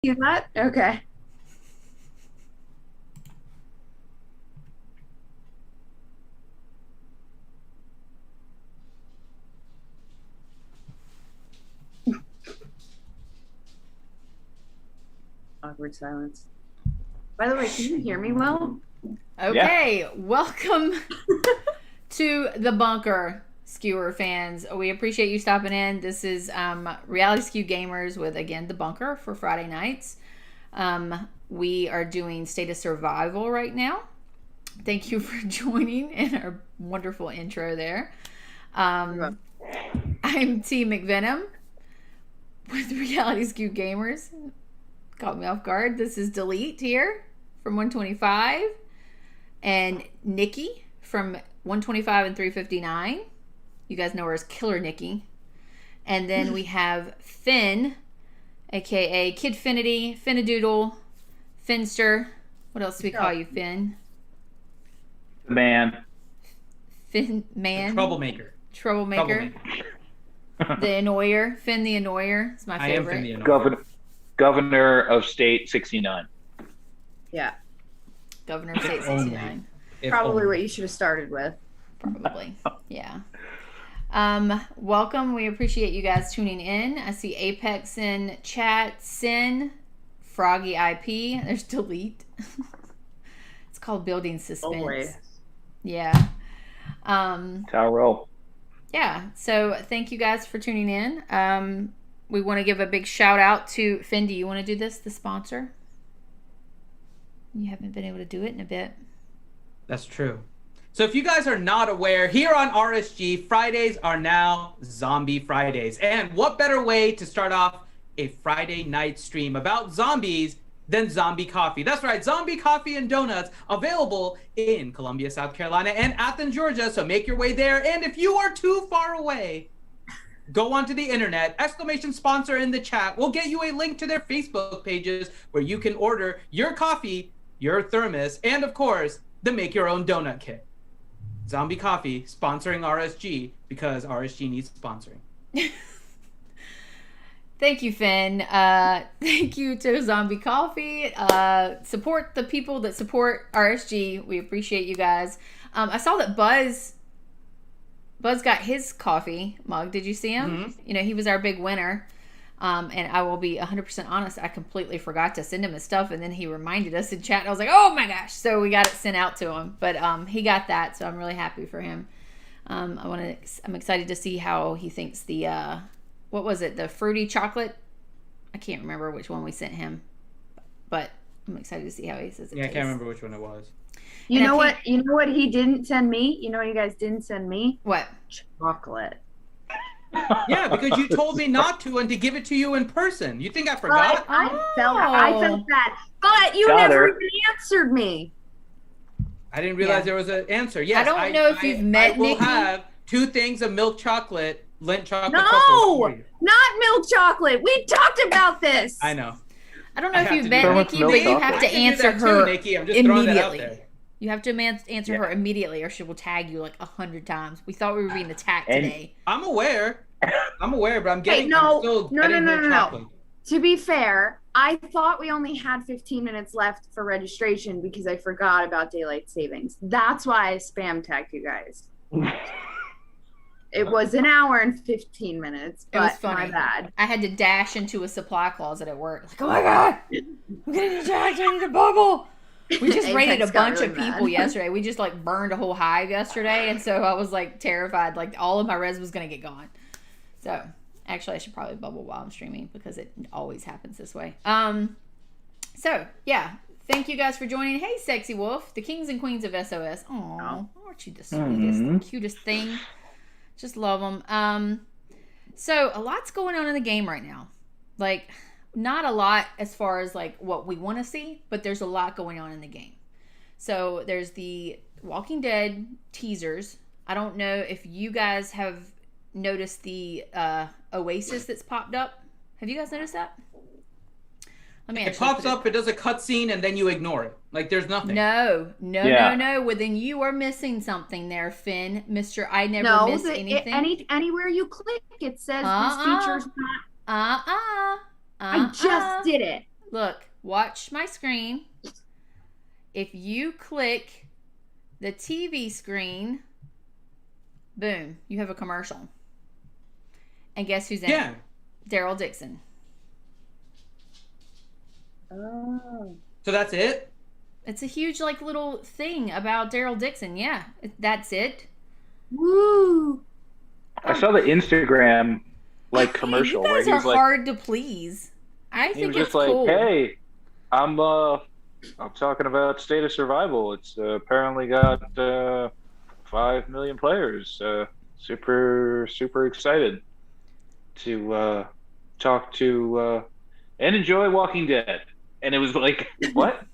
see that? Okay. Awkward silence. By the way, can you hear me well? Okay, welcome to the bunker, skewer fans. We appreciate you stopping in. This is Reality Skew Gamers with, again, the bunker for Friday nights. We are doing State of Survival right now. Thank you for joining in our wonderful intro there. I'm T McVenom with Reality Skew Gamers. Caught me off guard. This is Delete here from 125. And Nikki from 125 and 359. You guys know her as Killer Nikki. And then we have Finn, aka Kidfinity, Finnadoodle, Finster. What else do we call you, Finn? Man. Finn Man. Troublemaker. The Annoyer. Finn the Annoyer. It's my favorite. I am Finn the Annoyer. Governor of State 69. Yeah. Governor of State 69. Probably what you should have started with. Probably. Yeah. Welcome. We appreciate you guys tuning in. I see Apex in chat, Sin, Froggy IP. There's Delete. It's called Building Suspense. Always. Yeah. Tyrell. Yeah. So thank you guys for tuning in. We want to give a big shout out to Finn. Do you want to do this, the sponsor? You haven't been able to do it in a bit. That's true. So if you guys are not aware, here on RSG, Fridays are now Zombie Fridays. And what better way to start off a Friday night stream about zombies than zombie coffee? That's right, zombie coffee and donuts available in Columbia, South Carolina and Athens, Georgia. So make your way there. And if you are too far away, go onto the internet, !sponsor in the chat. We'll get you a link to their Facebook pages where you can order your coffee, your thermos, and of course, the make your own donut kit. Zombie Coffee sponsoring RSG because RSG needs sponsoring. Thank you, Finn. Thank you to Zombie Coffee. Support the people that support RSG. We appreciate you guys. I saw that Buzz got his coffee mug. Did you see him? Mm-hmm. You know, he was our big winner. And I will be 100% honest, I completely forgot to send him his stuff, and then he reminded us in chat, and I was like, oh my gosh. So we got it sent out to him. But he got that, so I'm really happy for him. I'm excited to see how he thinks the what was it? The fruity chocolate? I can't remember which one we sent him. But I'm excited to see how he says it. Yeah, I can't remember which one it was. You know what he didn't send me? You know what you guys didn't send me? What? Chocolate. Yeah, because you told me not to and to give it to you in person. You think I forgot? I felt bad. But you never even answered me. I didn't realize there was an answer. Yes, I don't know if you've met Nikki. I will Nikki. have 2 things of milk chocolate, Lindt chocolate. No, not milk chocolate. We talked about this. I know. I don't know if you've met So Nikki, much but you milk have to I can do answer that too, her Nikki. I'm just throwing that out there. immediately. You have to answer her immediately, or she will tag you like 100 times. We thought we were being attacked today. I'm aware, but I'm getting. No. Chocolate. To be fair, I thought we only had 15 minutes left for registration because I forgot about daylight savings. That's why I spam tagged you guys. It was an hour and 15 minutes, but It was funny. my bad. I had to dash into a supply closet at work. Like, oh my god, I'm getting attacked. I need a bubble. We just raided a bunch of people yesterday. We just like burned a whole hive yesterday, and so I was like terrified. Like all of my res was gonna get gone. So actually, I should probably bubble while I'm streaming because it always happens this way. So yeah, thank you guys for joining. Hey, Sexy Wolf, the kings and queens of SOS. Aw, aren't you the sweetest, the cutest thing? Just love them. So a lot's going on in the game right now. Like, not a lot as far as like what we want to see, but there's a lot going on in the game. So there's the Walking Dead teasers. I don't know if you guys have noticed the Oasis that's popped up. Have you guys noticed that? It pops up, it does a cutscene, and then you ignore it. Like there's nothing. No. Well, then you are missing something there, Finn. Mr. I never miss anything. Anywhere you click, it says this feature's not. I just did it. Look, watch my screen. If you click the TV screen, boom, you have a commercial. And guess who's in it? Daryl Dixon. Oh. So that's it? It's a huge, like, little thing about Daryl Dixon. Yeah, that's it. Woo! I saw the Instagram like commercial you guys where he's are hard to please. I think it's it's cool. Hey, I'm talking about State of Survival. It's apparently got 5 million players. Super excited to talk to and enjoy Walking Dead. And it was like, what?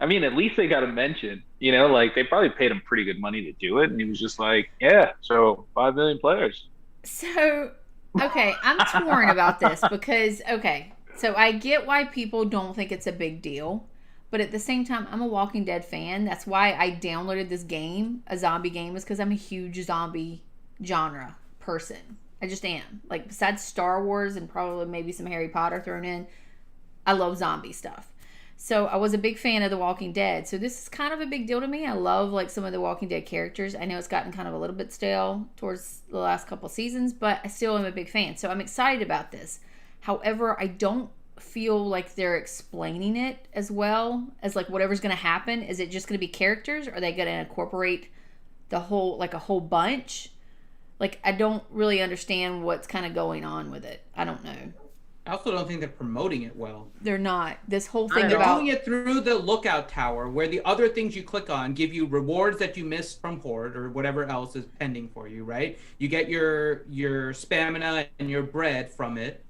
I mean, at least they got a mention. You know, like they probably paid him pretty good money to do it. And he was just like, yeah, so 5 million players. So, okay, I'm torn about this because, okay, so I get why people don't think it's a big deal. But at the same time, I'm a Walking Dead fan. That's why I downloaded this game, a zombie game, is because I'm a huge zombie genre person. I just am. Like, besides Star Wars and probably maybe some Harry Potter thrown in, I love zombie stuff. So I was a big fan of The Walking Dead. So this is kind of a big deal to me. I love like some of the Walking Dead characters. I know it's gotten kind of a little bit stale towards the last couple seasons, but I still am a big fan. So I'm excited about this. However, I don't feel like they're explaining it as well as like whatever's going to happen. Is it just going to be characters? Or are they going to incorporate the whole, like a whole bunch? Like, I don't really understand what's kind of going on with it. I don't know. I also don't think they're promoting it well. They're not. This whole thing They're about doing it through the lookout tower, where the other things you click on give you rewards that you missed from Horde or whatever else is pending for you, right? You get your stamina and your bread from it,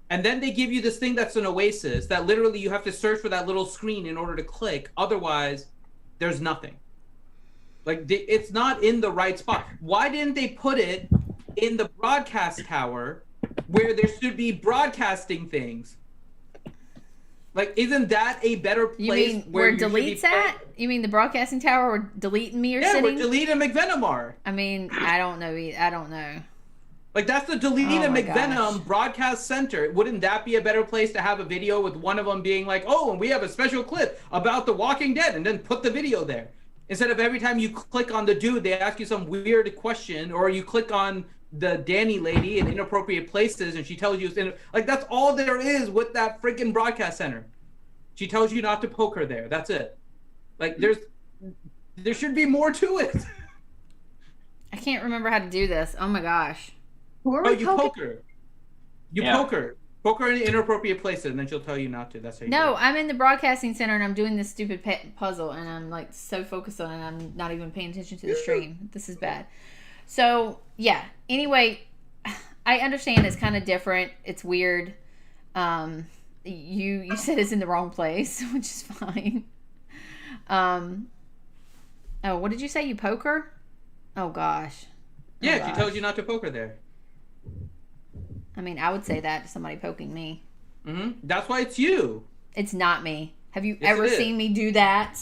and then they give you this thing that's an oasis that literally you have to search for that little screen in order to click. Otherwise, there's nothing. Like it's not in the right spot. Why didn't they put it in the broadcast tower, where there should be broadcasting things? Like, isn't that a better place? You mean where delete's at? You mean the broadcasting tower where delete and me are sitting? Yeah, where delete and McVenom are. I mean, I don't know. I don't know. Like, that's the delete and McVenom broadcast center. Wouldn't that be a better place to have a video with one of them being like, oh, and we have a special clip about The Walking Dead, and then put the video there? Instead of every time you click on the dude, they ask you some weird question, or you click on the Danny lady in inappropriate places and she tells you it's like, that's all there is with that freaking broadcast center. She tells you not to poke her there. That's it. Like, there should be more to it. I can't remember how to do this. Oh my gosh. You poke her. Poke her. Poke her in inappropriate places, and then she'll tell you not to. That's how you do it. I'm in the broadcasting center and I'm doing this stupid puzzle and I'm like so focused on it I'm not even paying attention to the stream. This is bad. So, yeah. Anyway, I understand it's kind of different. It's weird. You said it's in the wrong place, which is fine. Oh, what did you say? You poke her? Oh, gosh. Yeah, she tells you not to poke her there. I mean, I would say that to somebody poking me. Mm-hmm. That's why it's you. It's not me. Have you ever seen me do that?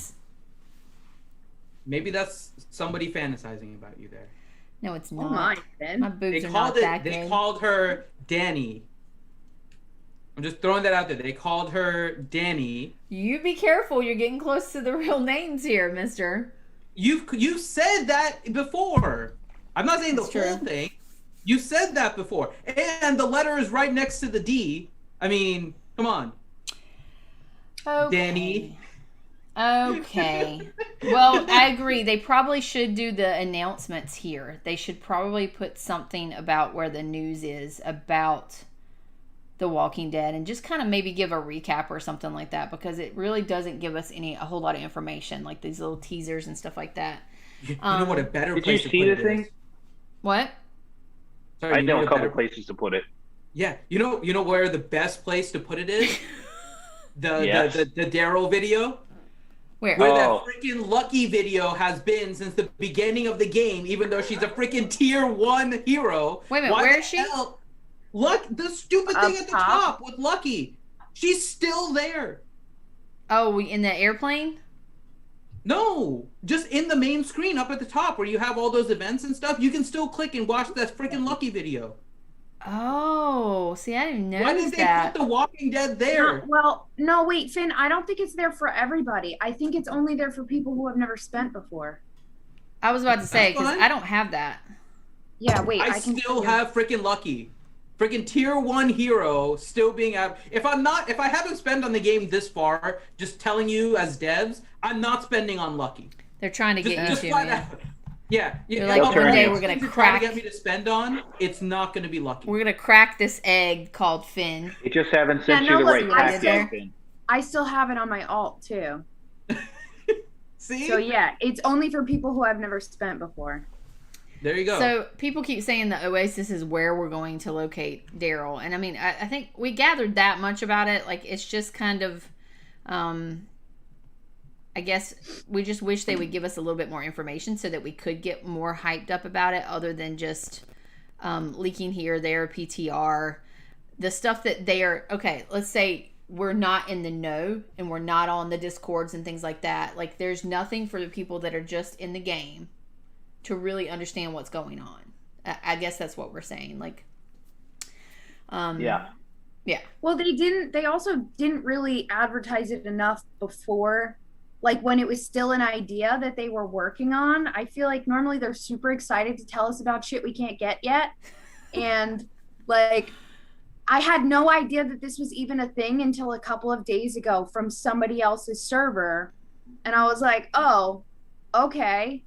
Maybe that's somebody fantasizing about you there. No, it's not. Oh my, Ben. My boobs are not that big. They called her Danny. I'm just throwing that out there. They called her Danny. You be careful. You're getting close to the real names here, mister. You said that before. I'm not saying That's the whole thing. You said that before. And the letter is right next to the D. I mean, come on. Okay. Danny. Okay. Well, I agree. They probably should do the announcements here. They should probably put something about where the news is about The Walking Dead and just kind of maybe give a recap or something like that, because it really doesn't give us a whole lot of information, like these little teasers and stuff like that. You know what a better did place you to see put the it thing? is? What? Sorry, I know a couple places to put it. Yeah, you know where the best place to put it is? the Daryl video. Where that freaking Lucky video has been since the beginning of the game, even though she's a freaking tier 1 hero. Wait a minute, where is she? The stupid thing at the top with Lucky. She's still there. Oh, in the airplane? No, just in the main screen up at the top where you have all those events and stuff. You can still click and watch that freaking Lucky video. Oh, see, I didn't Why notice did they that. put The Walking Dead there? Well, no, wait, Finn, I don't think it's there for everybody. I think it's only there for people who have never spent before. I was about to say, That's because fine. I don't have that. Yeah, wait, I can still show you. have freaking Lucky. Freaking tier 1 hero still being out. If I haven't spent on the game this far, just telling you as devs, I'm not spending on Lucky. They're trying to get Just you to, flat man. out. Yeah. They're like, one day we're going to try to crack. get me to spend on, it's not going to be Lucky. We're going to crack this egg called Finn. They just haven't sent Yeah, you no, the look, right I still- tactic. I still have it on my alt, too. See? So, yeah, it's only for people who have never spent before. There you go. So people keep saying the Oasis is where we're going to locate Daryl, and I mean, I think we gathered that much about it. Like, it's just kind of, I guess we just wish they would give us a little bit more information so that we could get more hyped up about it, other than just leaking here, there, PTR, the stuff that they are. Okay, let's say we're not in the know and we're not on the Discords and things like that. Like, there's nothing for the people that are just in the game to really understand what's going on. I guess that's what we're saying. Like, Yeah. Well, they also didn't really advertise it enough before, like when it was still an idea that they were working on. I feel like normally they're super excited to tell us about shit we can't get yet. And like, I had no idea that this was even a thing until a couple of days ago from somebody else's server. And I was like, oh, okay.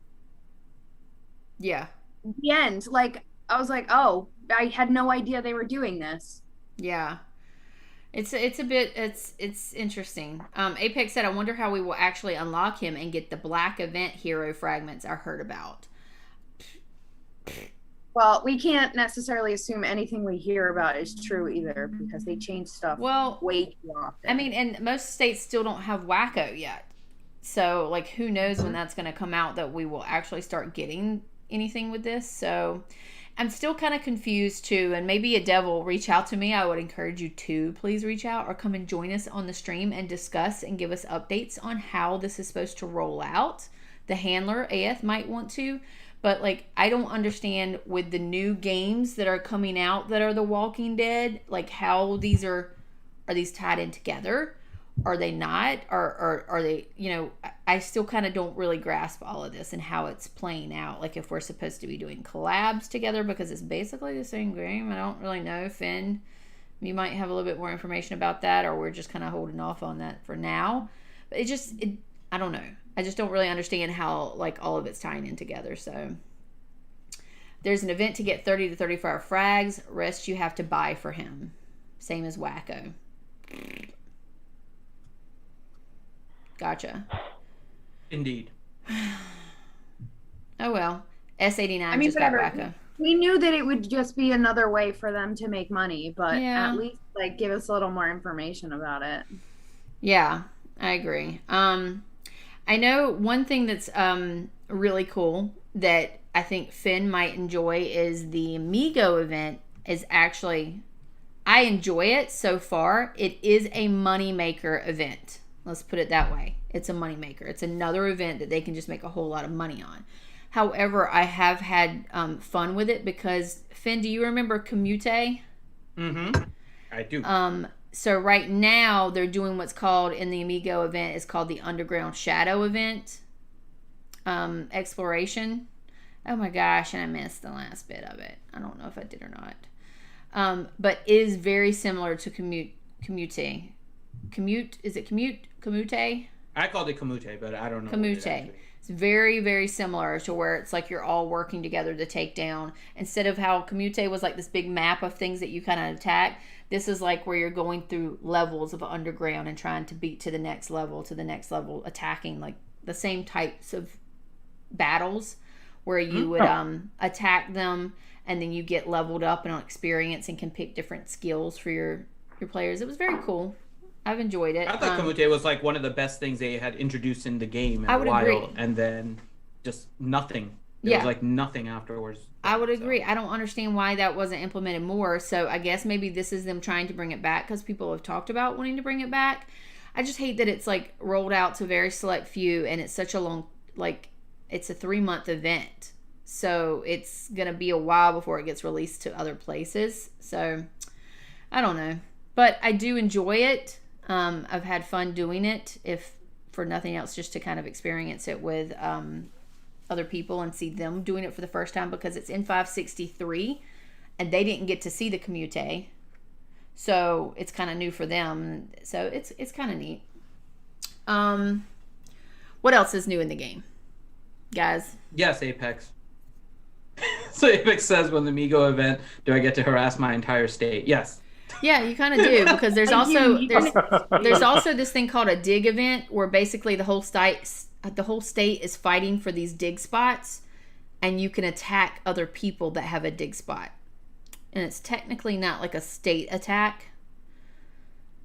yeah. The end. Like, I was like, oh, I had no idea they were doing this. Yeah. It's a bit, it's interesting. Apex said, I wonder how we will actually unlock him and get the black event hero fragments I heard about. Well, we can't necessarily assume anything we hear about is true either, because they change stuff way too often. I mean, and most states still don't have Wacko yet. So, like, who knows when that's going to come out that we will actually start getting anything with this. So, I'm still kind of confused too, and maybe a dev will reach out to me. I would encourage you to please reach out or come and join us on the stream and discuss and give us updates on how this is supposed to roll out. The handler, AF, might want to. But, like, I don't understand with the new games that are coming out that are The Walking Dead, like, how these are these tied in together? Are they not? Or are they, you know, I still kind of don't really grasp all of this and how it's playing out. Like, if we're supposed to be doing collabs together because it's basically the same game. I don't really know. Finn, you might have a little bit more information about that, or we're just kind of holding off on that for now. But I don't know. I just don't really understand how, like, all of it's tying in together. So there's an event to get 30 to 35 frags. Rest you have to buy for him. Same as Wacko. Gotcha. Indeed. Oh well. S89 I mean, just got whatever. Wacko. We knew that it would just be another way for them to make money, but Yeah. at least, like, give us a little more information about it. Yeah, I agree. I know one thing that's really cool that I think Finn might enjoy is the Migo event. Is actually, I enjoy it so far. It is a moneymaker event. Let's put it that way. It's a moneymaker. It's another event that they can just make a whole lot of money on. However, I have had fun with it because, Finn, do you remember Commute? Mm-hmm. I do. So right now they're doing what's called in the Amigo event, it's called the Underground Shadow event. Exploration. Oh my gosh, and I missed the last bit of it. I don't know if I did or not. But it is very similar to Commute. Is it Commute? I called it Kamute, but I don't know. Commute. It's very, very similar to where it's like you're all working together to take down. Instead of how Commute was like this big map of things that you kind of attack, this is like where you're going through levels of underground and trying to beat to the next level, attacking like the same types of battles where you would attack them, and then you get leveled up and on experience and can pick different skills for your players. It was very cool. I've enjoyed it. I thought Kamute was like one of the best things they had introduced in the game in a while, agree. And then just nothing. It was like nothing afterwards. I would agree. I don't understand why that wasn't implemented more. So I guess maybe this is them trying to bring it back because people have talked about wanting to bring it back. I just hate that it's like rolled out to a very select few, and it's such a long, like, it's a 3-month event. So it's going to be a while before it gets released to other places. So I don't know. But I do enjoy it. I've had fun doing it, if for nothing else, just to kind of experience it with other people and see them doing it for the first time, because it's in 563 and they didn't get to see the commute. So it's kind of new for them. So it's kind of neat. What else is new in the game, guys? Yes, Apex. So Apex says, when the Migo event, do I get to harass my entire state? Yes. Yeah, you kind of do, because there's also this thing called a dig event, where basically the whole state is fighting for these dig spots, and you can attack other people that have a dig spot. And it's technically not like a state attack.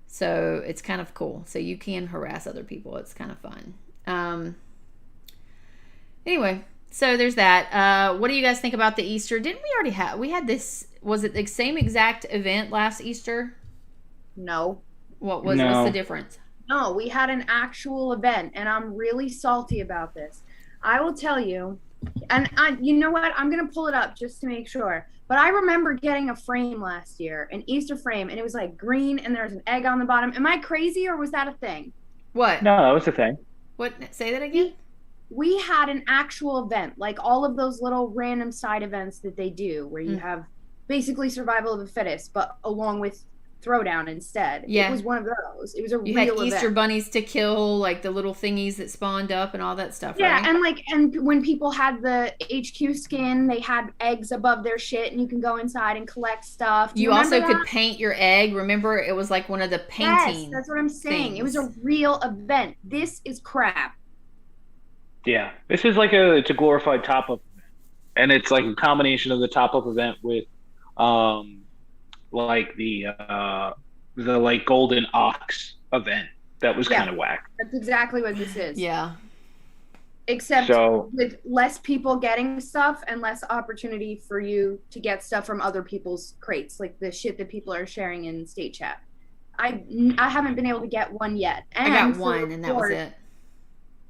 So it's kind of cool. So you can harass other people. It's kind of fun. Anyway, so there's that. What do you guys think about the Easter? Didn't we already have... We had this... Was it the same exact event last Easter? No. What's the difference? No, we had an actual event, and I'm really salty about this. I will tell you, and you know what? I'm going to pull it up just to make sure. But I remember getting a frame last year, an Easter frame, and it was like green, and there was an egg on the bottom. Am I crazy, or was that a thing? What? No, that was a thing. What? Say that again? We had an actual event, like all of those little random side events that they do, where you have basically survival of the fittest, but along with throwdown instead. Yeah. It was one of those. It was a you real had Easter event. bunnies to kill, like the little thingies that spawned up and all that stuff, Yeah, right? and when people had the HQ skin, they had eggs above their shit, and you can go inside and collect stuff. Do you remember also that? could paint your egg. Remember, it was like one of the painting. Yes, that's what I'm saying. things. It was a real event. This is crap. Yeah, this is like it's a glorified top-up event, and it's like a combination of the top-up event with, like the like Golden Ox event that was kind of whack. That's exactly what this is. Yeah. Except with less people getting stuff and less opportunity for you to get stuff from other people's crates, like the shit that people are sharing in state chat. I haven't been able to get one yet. And I got one, and that was it.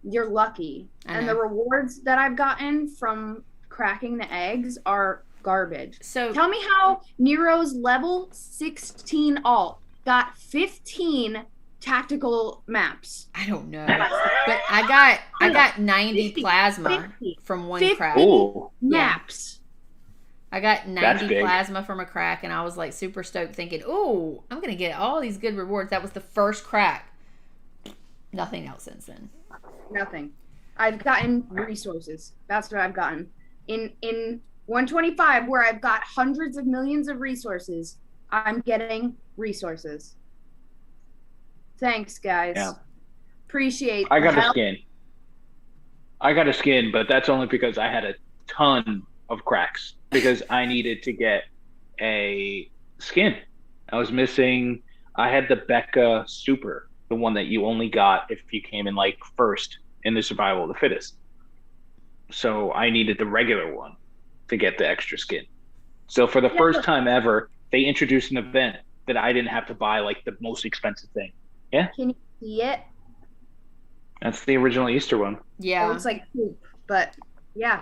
You're lucky. And the rewards that I've gotten from cracking the eggs are garbage. So tell me how Nero's level 16 alt got 15 tactical maps. I don't know. But I got 90 plasma from one crack. Ooh. Maps. I got 90 plasma from a crack, and I was like super stoked, thinking, "Ooh, I'm gonna get all these good rewards." That was the first crack. Nothing else since then. Nothing. I've gotten resources. That's what I've gotten. In 125, where I've got hundreds of millions of resources, I'm getting resources. Thanks, guys. Yeah. Appreciate I got a skin, but that's only because I had a ton of cracks because I needed to get a skin. I was missing. I had the Becca Super, the one that you only got if you came in like first in the survival of the fittest. So I needed the regular one to get the extra skin. So for the first time ever, they introduced an event that I didn't have to buy like the most expensive thing. Yeah. Can you see it? That's the original Easter one. Yeah. It looks like poop, but yeah.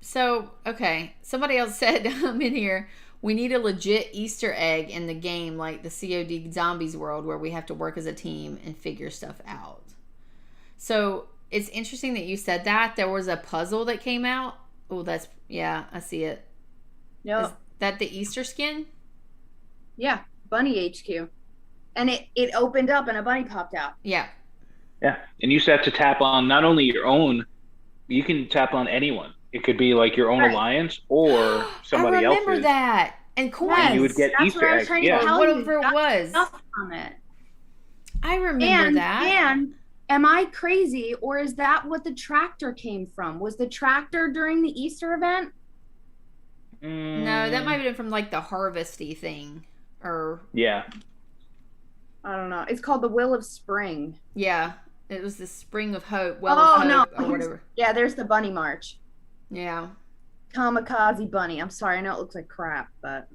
So, okay. Somebody else said in here, we need a legit Easter egg in the game, like the COD Zombies world, where we have to work as a team and figure stuff out. So, it's interesting that you said that. There was a puzzle that came out. Oh, that's, yeah, I see it. No. Is that the Easter skin? Yeah, Bunny HQ. And it opened up and a bunny popped out. Yeah. Yeah, and you just have to tap on not only your own, you can tap on anyone. It could be like your own alliance or somebody else's. I remember that. And coins. And you would get Easter eggs. Yeah, whatever it was. On it. I remember that. And am I crazy, or is that what the tractor came from? Was the tractor during the Easter event? No, that might have been from like the harvesty thing. Or yeah. I don't know. It's called the Will of Spring. Yeah. It was the Spring of Hope. Well of Hope, or whatever. Yeah, there's the Bunny March. Yeah. Kamikaze Bunny. I'm sorry, I know it looks like crap, but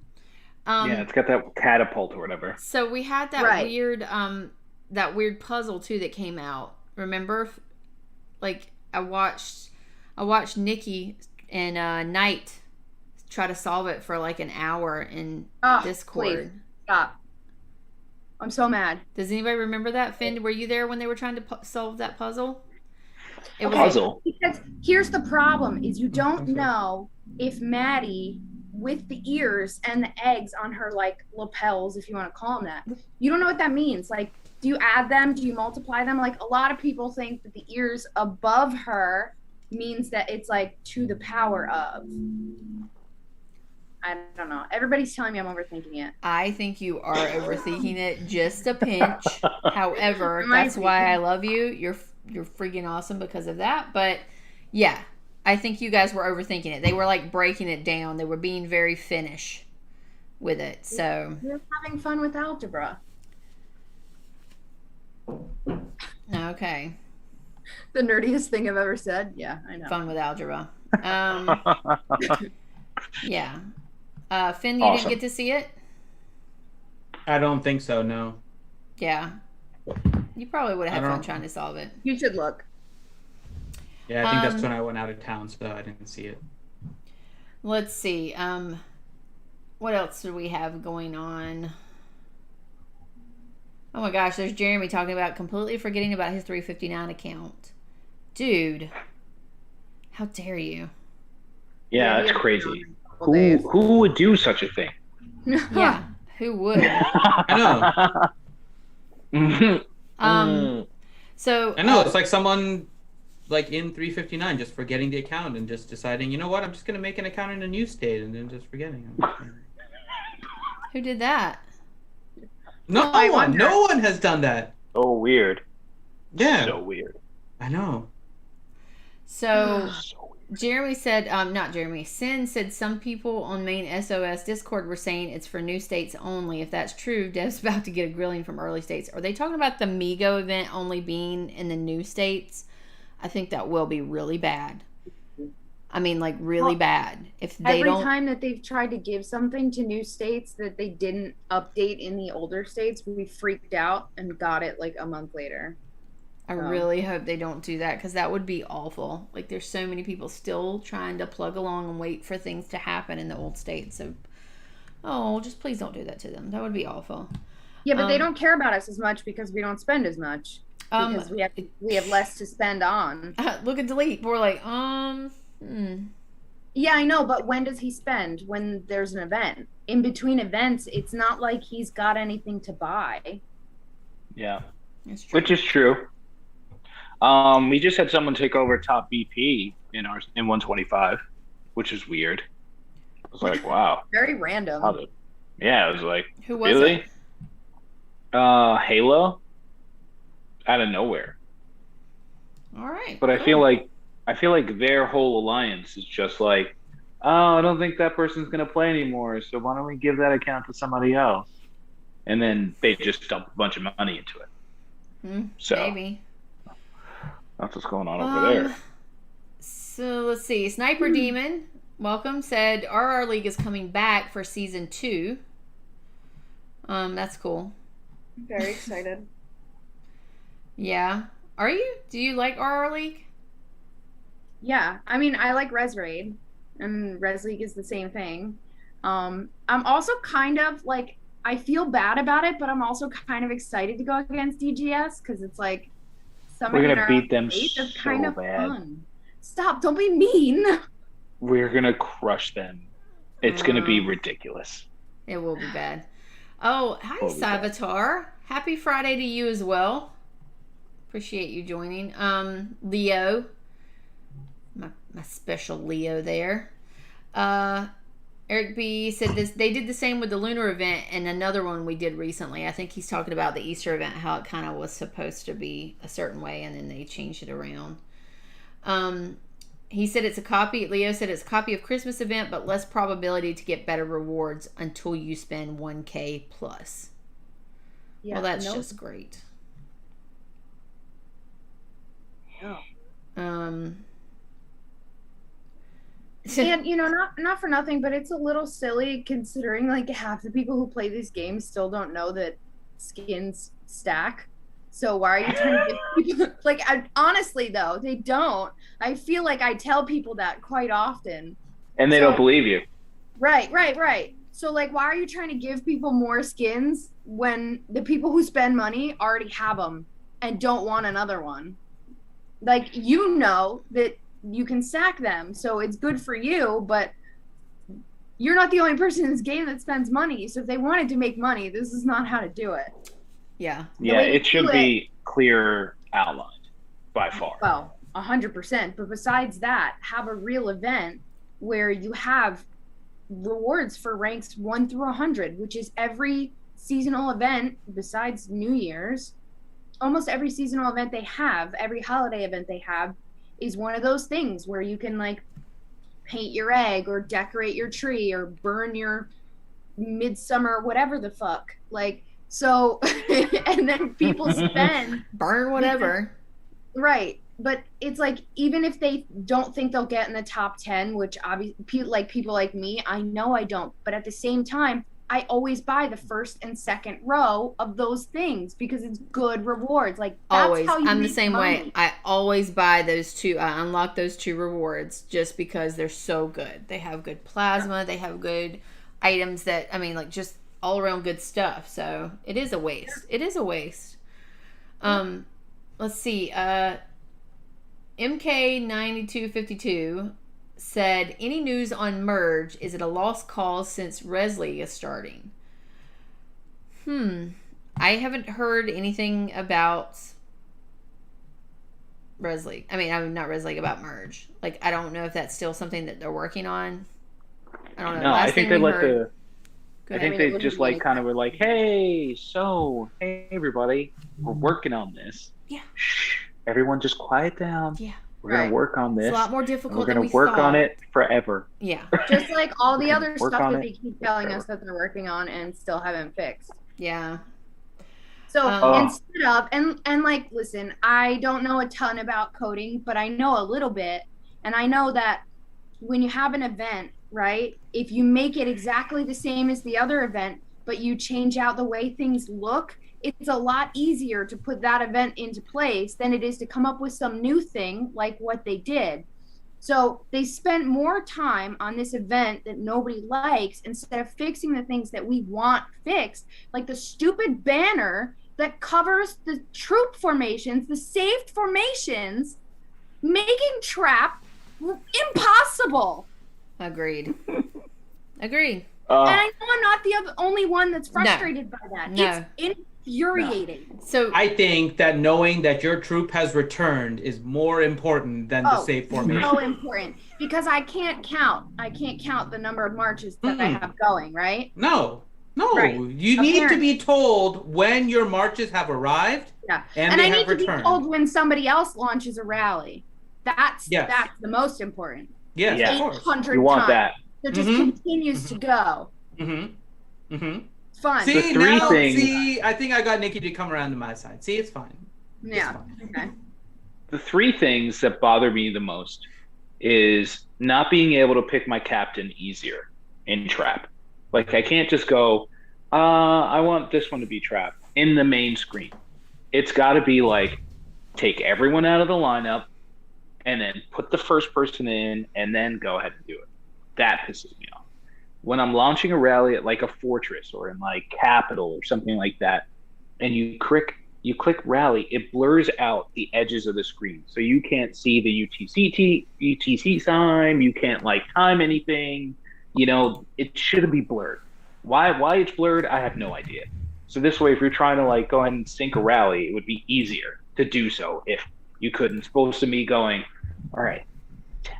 yeah, it's got that catapult or whatever. So we had that weird puzzle too that came out. Remember? like I watched Nikki and Knight try to solve it for like an hour in Discord. Please, stop. I'm so mad. Does anybody remember that? Finn, were you there when they were trying to solve that puzzle? It was puzzle. Because here's the problem: is you don't know if Maddie, with the ears and the eggs on her like lapels, if you want to call them that, you don't know what that means. Like, do you add them? Do you multiply them? Like, a lot of people think that the ears above her means that it's like to the power of. I don't know. Everybody's telling me I'm overthinking it. I think you are overthinking it just a pinch. However, that's why I love you. You're freaking awesome because of that. But yeah, I think you guys were overthinking it. They were like breaking it down. They were being very Finnish with it. So you're having fun with algebra. Okay. The nerdiest thing I've ever said. Yeah, I know. Fun with algebra. Yeah. Finn, you didn't get to see it? I don't think so, no. Yeah. You probably would have had fun trying to solve it. You should look. Yeah, I think that's when I went out of town, so I didn't see it. Let's see. What else do we have going on? Oh my gosh, there's Jeremy talking about completely forgetting about his 359 account. Dude, how dare you? Yeah, that's crazy. Who would do such a thing? Yeah, who would? I know. So I know it's like someone like in 359 just forgetting the account and just deciding, you know what, I'm just gonna make an account in a new state and then just forgetting. Who did that? No one has done that. Oh, weird. Yeah. So weird. I know. So Jeremy said, not Jeremy, Sin said some people on main SOS Discord were saying it's for new states only. If that's true, Dev's about to get a grilling from early states. Are they talking about the Migo event only being in the new states? I think that will be really bad. I mean, like really bad. If they every time that they've tried to give something to new states that they didn't update in the older states, we freaked out and got it like a month later. I really hope they don't do that because that would be awful. Like, there's so many people still trying to plug along and wait for things to happen in the old states. So, just please don't do that to them. That would be awful. Yeah, but they don't care about us as much because we don't spend as much. Because we have less to spend on. Look at delete. We're like, Yeah, I know, but when does he spend? When there's an event. In between events, it's not like he's got anything to buy. Yeah. That's true. Which is true. We just had someone take over top BP in 125, which is weird. I was like, wow. Very random. Yeah, I was like, who was really? It? Halo. Out of nowhere. All right. But I feel like their whole alliance is just like, oh, I don't think that person's gonna play anymore, so why don't we give that account to somebody else? And then they just dump a bunch of money into it. So maybe. That's what's going on over there. So let's see. Sniper Demon, welcome, said RR League is coming back for season 2. That's cool. Very excited. Yeah. Are you? Do you like RR League? Yeah. I mean, I like Res Raid, and Res League is the same thing. I'm also kind of like, I feel bad about it, but I'm also kind of excited to go against DGS because it's like, we're gonna beat them so kind of bad. Fun. Stop! Don't be mean. We're gonna crush them. It's gonna be ridiculous. It will be bad. Oh, hi, Savitar. Happy Friday to you as well. Appreciate you joining. Leo, my special Leo there. Eric B said this. They did the same with the lunar event and another one we did recently. I think he's talking about the Easter event, how it kind of was supposed to be a certain way, and then they changed it around. He said it's a copy. Leo said it's a copy of Christmas event, but less probability to get better rewards until you spend 1K plus. Yeah, well, that's just great. Yeah. And not for nothing, but it's a little silly considering like half the people who play these games still don't know that skins stack. So why are you trying to give people, like, honestly though, they don't. I feel like I tell people that quite often. And they don't believe you. Right. So like, why are you trying to give people more skins when the people who spend money already have them and don't want another one? Like, you know that you can stack them, so it's good for you, but you're not the only person in this game that spends money. So if they wanted to make money, this is not how to do it. Yeah. Yeah, it should be clear outlined by far. Well, 100%. But besides that, have a real event where you have rewards for ranks 1 through 100, which is every seasonal event besides New Year's. Almost every seasonal event they have, every holiday event they have, is one of those things where you can like paint your egg or decorate your tree or burn your midsummer whatever the fuck. Like, so and then people spend burn whatever. Right. But it's like, even if they don't think they'll get in the top 10, which obviously like people like me, I know I don't, but at the same time, I always buy the first and second row of those things because it's good rewards. Like, that's always. how you I'm the make same money. way. I always buy those two. I unlock those 2 rewards just because they're so good. They have good plasma. They have good items that, I mean, like, just all around good stuff. So it is a waste. It is a waste. Let's see. MK9252 said, any news on Merge? Is it a lost cause since Res League is starting? I haven't heard anything about Res League. I mean, not Res League, about Merge. Like, I don't know if that's still something that they're working on. I don't know. No, I think they let the... Go I ahead. think they just like kind of were like, hey everybody, we're working on this. Yeah. Shh, everyone just quiet down. Yeah. We're going to work on this. It's a lot more difficult We're than we going to work thought. on it forever. Yeah. Just like all the other Work stuff on that it they keep telling us that they're working on and still haven't fixed. Yeah. So instead of, and like, listen, I don't know a ton about coding, but I know a little bit. And I know that when you have an event, right, if you make it exactly the same as the other event, but you change out the way things look, it's a lot easier to put that event into place than it is to come up with some new thing like what they did. So they spent more time on this event that nobody likes instead of fixing the things that we want fixed, like the stupid banner that covers the troop formations, the saved formations, making trap impossible. Agreed. And I know I'm not the only one that's frustrated by that. No. It's infuriating. So I think that knowing that your troop has returned is more important than the save formation. So important, because I can't count the number of marches that I have going, right? No. Right. You need to be told when your marches have arrived. Yeah. And I they need have to be returned. told when somebody else launches a rally. That's Yes. the most important. Yes, Yeah. of course. 800 You want times. that. So it just continues to go. It's fun. See, The three things- I think I got Nikki to come around to my side. See, it's fine. Yeah. Okay. The 3 things that bother me the most is not being able to pick my captain easier in trap. Like, I can't just go, I want this one to be trap in the main screen. It's got to be like, take everyone out of the lineup and then put the first person in and then go ahead and do it. That pisses me off. When I'm launching a rally at like a fortress or in like capital or something like that, and you click rally, it blurs out the edges of the screen. So you can't see the UTC sign, you can't like time anything, it shouldn't be blurred. Why it's blurred, I have no idea. So this way, if you're trying to like go ahead and sync a rally, it would be easier to do so if you couldn't. As opposed to me going, all right, 10,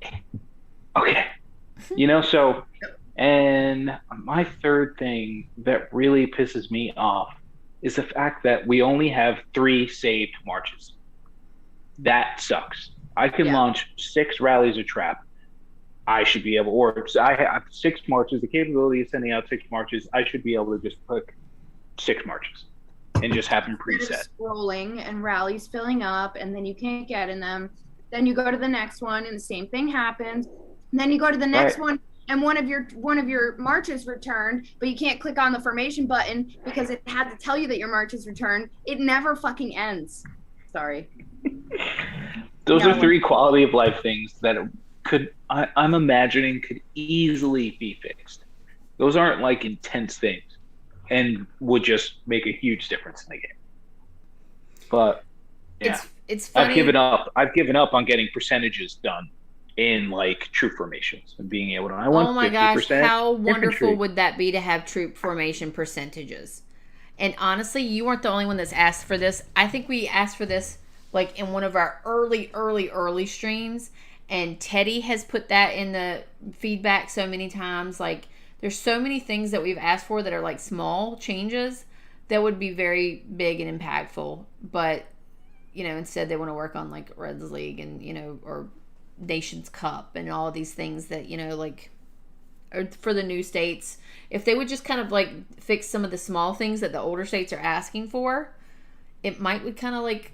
8, okay. So, and my third thing that really pisses me off is the fact that we only have 3 saved marches. That sucks. I can launch 6 rallies of trap. I should be able, or I have 6 marches, the capability of sending out 6 marches. I should be able to just click 6 marches and just have them preset. Scrolling and rallies filling up, and then you can't get in them. Then you go to the next one, and the same thing happens. And then you go to the next one, and one of your marches returned, but you can't click on the formation button because it had to tell you that your march is returned. It never fucking ends. Sorry. Those are 3 quality of life things that I'm imagining could easily be fixed. Those aren't like intense things and would just make a huge difference in the game. But yeah, it's funny. I've given up on getting percentages done in like troop formations and being able to. I want. Oh my gosh, how wonderful infantry. would that be to have troop formation percentages? And honestly, you weren't the only one that's asked for this. I think we asked for this like in one of our early streams, and Teddy has put that in the feedback so many times. Like, there's so many things that we've asked for that are like small changes that would be very big and impactful, but instead they want to work on like Reservoir League and or Nations Cup and all of these things that like or for the new states. If they would just kind of like fix some of the small things that the older states are asking for, it would kind of like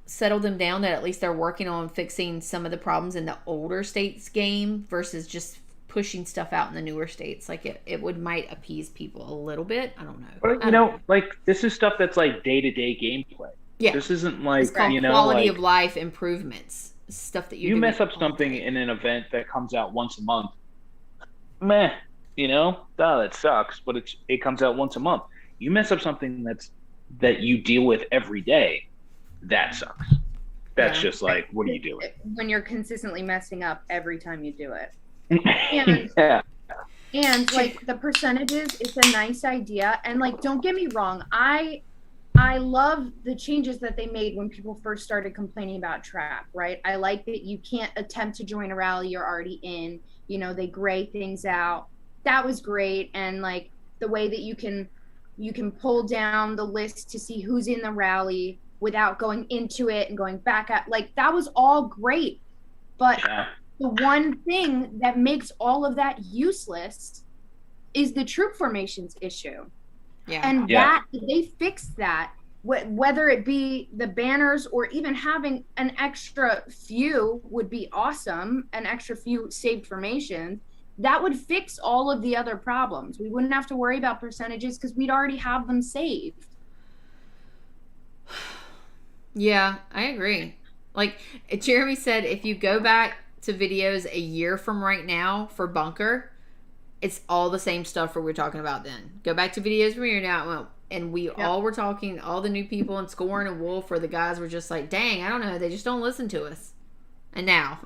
settle them down that at least they're working on fixing some of the problems in the older states game versus just pushing stuff out in the newer states. Like it might appease people a little bit. I don't know. But like this is stuff that's like day-to-day gameplay. Yeah. This isn't like it's called quality of life improvements. Stuff that you mess up something in an event that comes out once a month. Meh, that sucks, but it comes out once a month. You mess up something that you deal with every day, that sucks. That's just like, what are you doing? When you're consistently messing up every time you do it. And like the percentages, it's a nice idea. And like, don't get me wrong, I love the changes that they made when people first started complaining about trap, right? I like that you can't attempt to join a rally you're already in. They gray things out. That was great. And like the way that you can pull down the list to see who's in the rally without going into it and going back at, like, that was all great. But the one thing that makes all of that useless is the troop formations issue. Yeah. And that they fixed that, whether it be the banners or even having an extra few would be awesome, an extra few saved formations. That would fix all of the other problems. We wouldn't have to worry about percentages because we'd already have them saved. Yeah, I agree. Like Jeremy said, if you go back to videos a year from right now for Bunker, it's all the same stuff we're talking about then. Go back to videos from here now, and we all were talking, all the new people in Scorn and Wolf, where the guys were just like, dang, I don't know, they just don't listen to us. And now,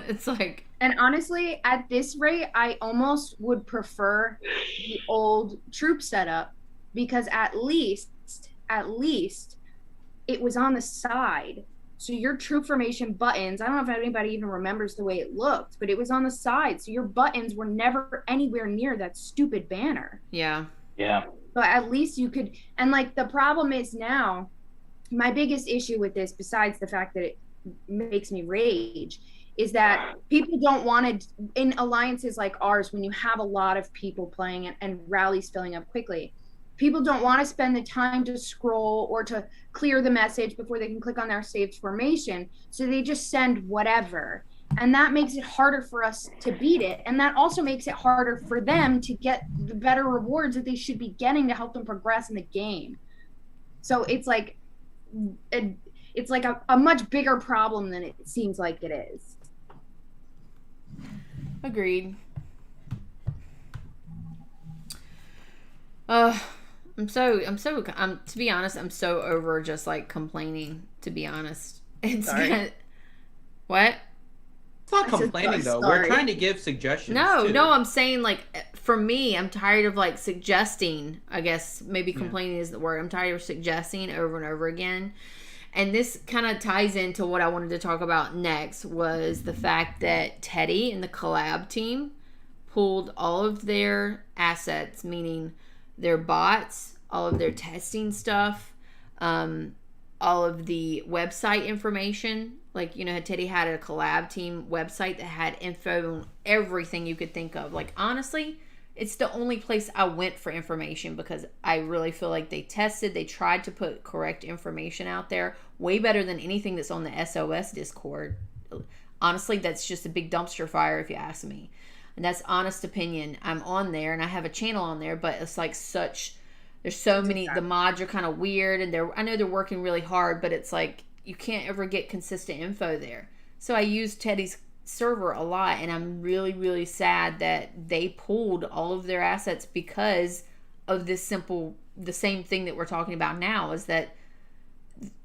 it's like... And honestly, at this rate, I almost would prefer the old troop setup, because at least, it was on the side. So your troop formation buttons, I don't know if anybody even remembers the way it looked, but it was on the side. So your buttons were never anywhere near that stupid banner. Yeah. Yeah. But at least you could, and like the problem is now, my biggest issue with this, besides the fact that it makes me rage, is that people don't want to, in alliances like ours, when you have a lot of people playing and rallies filling up quickly, people don't want to spend the time to scroll or to clear the message before they can click on their saved formation. So they just send whatever. And that makes it harder for us to beat it. And that also makes it harder for them to get the better rewards that they should be getting to help them progress in the game. So it's like a much bigger problem than it seems like it is. Agreed. To be honest, I'm so over just like complaining, to be honest. What? It's not complaining though. We're trying to give suggestions. No, I'm saying like for me, I'm tired of like suggesting, I guess maybe complaining is the word. I'm tired of suggesting over and over again. And this kind of ties into what I wanted to talk about next, was the fact that Teddy and the collab team pulled all of their assets, meaning their bots, all of their testing stuff, all of the website information. Like, Teddy had a collab team website that had info on everything you could think of. Like, honestly, it's the only place I went for information, because I really feel like they tried to put correct information out there, way better than anything that's on the SOS Discord. Honestly, that's just a big dumpster fire if you ask me. and that's honest opinion. I'm on there and I have a channel on there, but it's like there's so many, the mods are kind of weird, and I know they're working really hard, but it's like you can't ever get consistent info there. So I use Teddy's server a lot, and I'm really, really sad that they pulled all of their assets because of the same thing that we're talking about now, is that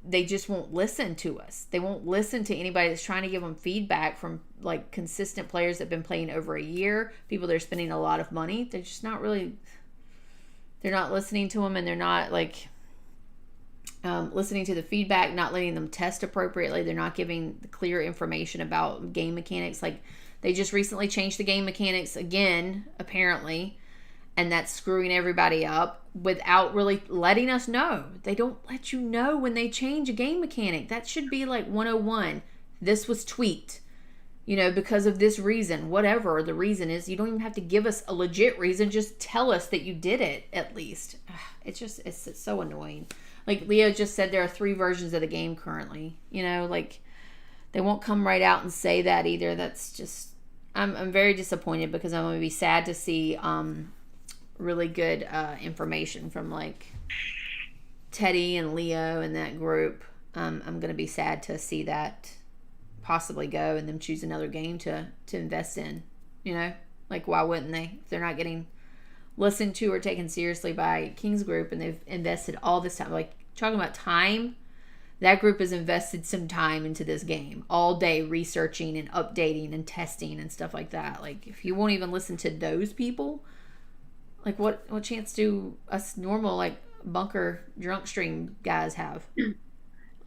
they just won't listen to us. They won't listen to anybody that's trying to give them feedback from like consistent players that have been playing over a year, people that are spending a lot of money. They're just not really, they're not listening to them, and they're not like listening to the feedback, not letting them test appropriately. They're not giving the clear information about game mechanics. Like, they just recently changed the game mechanics again, apparently, and that's screwing everybody up without really letting us know. They don't let you know when they change a game mechanic. That should be like 101. This was tweaked, because of this reason. Whatever the reason is, you don't even have to give us a legit reason. Just tell us that you did it, at least. It's so annoying. Like Leo just said, there are 3 versions of the game currently. Like, they won't come right out and say that either. That's just, I'm very disappointed, because I'm going to be sad to see really good information from like Teddy and Leo and that group. I'm going to be sad to see that possibly go, and them choose another game to invest in. Like, why wouldn't they? If they're not getting listened to or taken seriously by King's Group, and they've invested all this time, like, talking about time, that group has invested some time into this game all day, researching and updating and testing and stuff like that. Like, if you won't even listen to those people, like, what chance do us normal, like, bunker drunk stream guys have?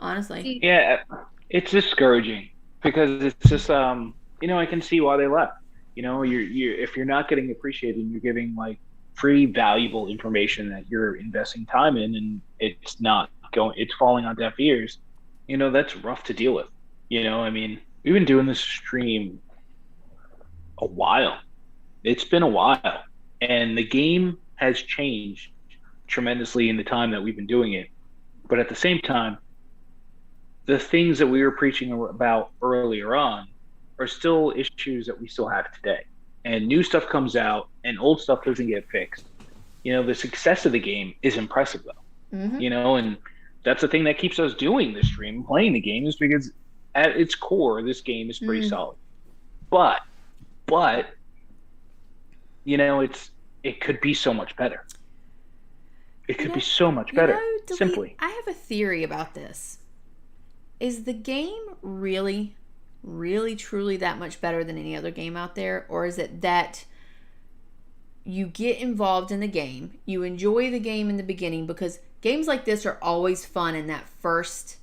Honestly. Yeah, it's discouraging, because it's just I can see why they left. You're if you're not getting appreciated, and you're giving like free valuable information that you're investing time in, and it's falling on deaf ears, that's rough to deal with. I mean, we've been doing this stream a while. It's been a while, and the game has changed tremendously in the time that we've been doing it. But at the same time, the things that we were preaching about earlier on are still issues that we still have today. And new stuff comes out, and old stuff doesn't get fixed. The success of the game is impressive, though. Mm-hmm. And that's the thing that keeps us doing the stream, playing the game, is because at its core, this game is pretty solid. But it could be so much better. It could be so much better. Simply, I have a theory about this. Is the game really, really, truly that much better than any other game out there? Or is it that you get involved in the game, you enjoy the game in the beginning, because games like this are always fun in that first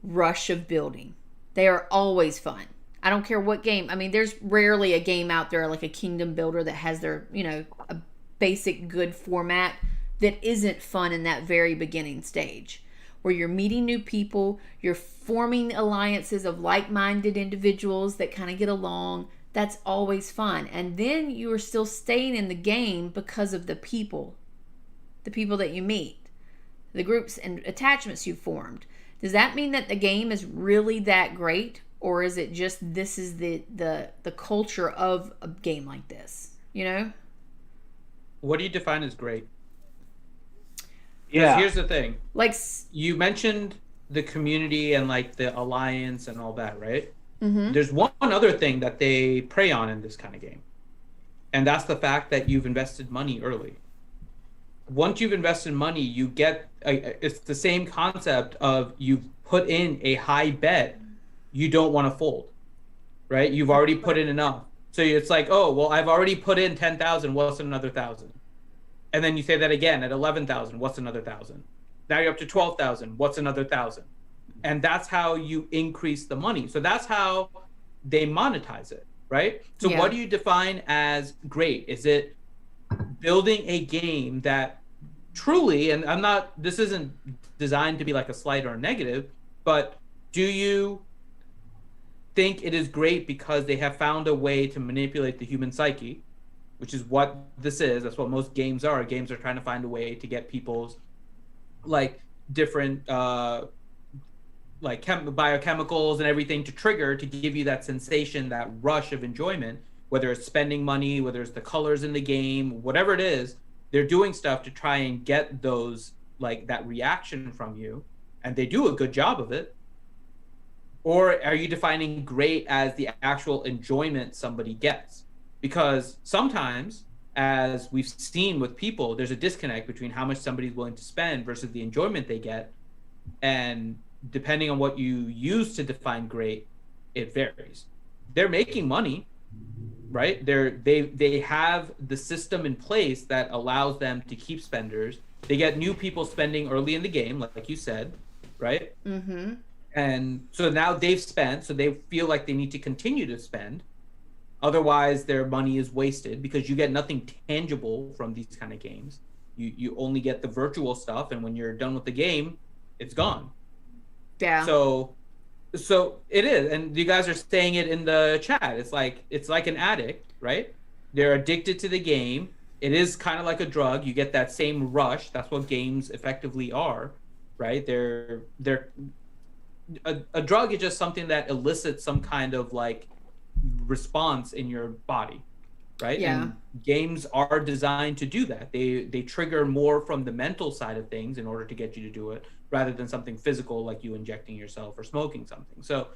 rush of building. They are always fun. I don't care what game. I mean, there's rarely a game out there like a Kingdom Builder that has their, a basic good format that isn't fun in that very beginning stage, where you're meeting new people, you're forming alliances of like-minded individuals that kind of get along. That's always fun. And then you are still staying in the game because of the people that you meet, the groups and attachments you formed. Does that mean that the game is really that great? Or is it just, this is the culture of a game like this, What do you define as great? Yeah. Here's the thing. Like, you mentioned the community and like the alliance and all that, right? Mm-hmm. There's one other thing that they prey on in this kind of game. And that's the fact that you've invested money early. Once you've invested money, you get, it's the same concept of you've put in a high bet you don't want to fold, right? You've already put in enough. So it's like, oh, well, I've already put in 10,000. What's another 1,000? And then you say that again at 11,000. What's another 1,000? Now you're up to 12,000. What's another 1,000? And that's how you increase the money. So that's how they monetize it, right? So what do you define as great? Is it building a game that truly, and this isn't designed to be like a slight or a negative, but do you think it is great because they have found a way to manipulate the human psyche, which is what this is. That's what most games are. Games are trying to find a way to get people's like different biochemicals and everything to trigger, to give you that sensation, that rush of enjoyment. whether it's spending money, whether it's the colors in the game, whatever it is, they're doing stuff to try and get those, like, that reaction from you, and they do a good job of it? Or are you defining great as the actual enjoyment somebody gets? Because sometimes, as we've seen with people, there's a disconnect between how much somebody's willing to spend versus the enjoyment they get. And depending on what you use to define great, it varies. They're making money, right? They have the system in place that allows them to keep spenders. They get new people spending early in the game, like you said, right? Mm-hmm. And so now they've spent, so they feel like they need to continue to spend. Otherwise, their money is wasted because you get nothing tangible from these kind of games. You only get the virtual stuff, and when you're done with the game, it's gone. Yeah. So it is, and you guys are saying it in the chat. It's like an addict, right? They're addicted to the game. It is kind of like a drug. You get that same rush. That's what games effectively are, right? They're a drug is just something that elicits some kind of like response in your body, right? Yeah. And games are designed to do that. They trigger more from the mental side of things in order to get you to do it, rather than something physical like you injecting yourself or smoking something. So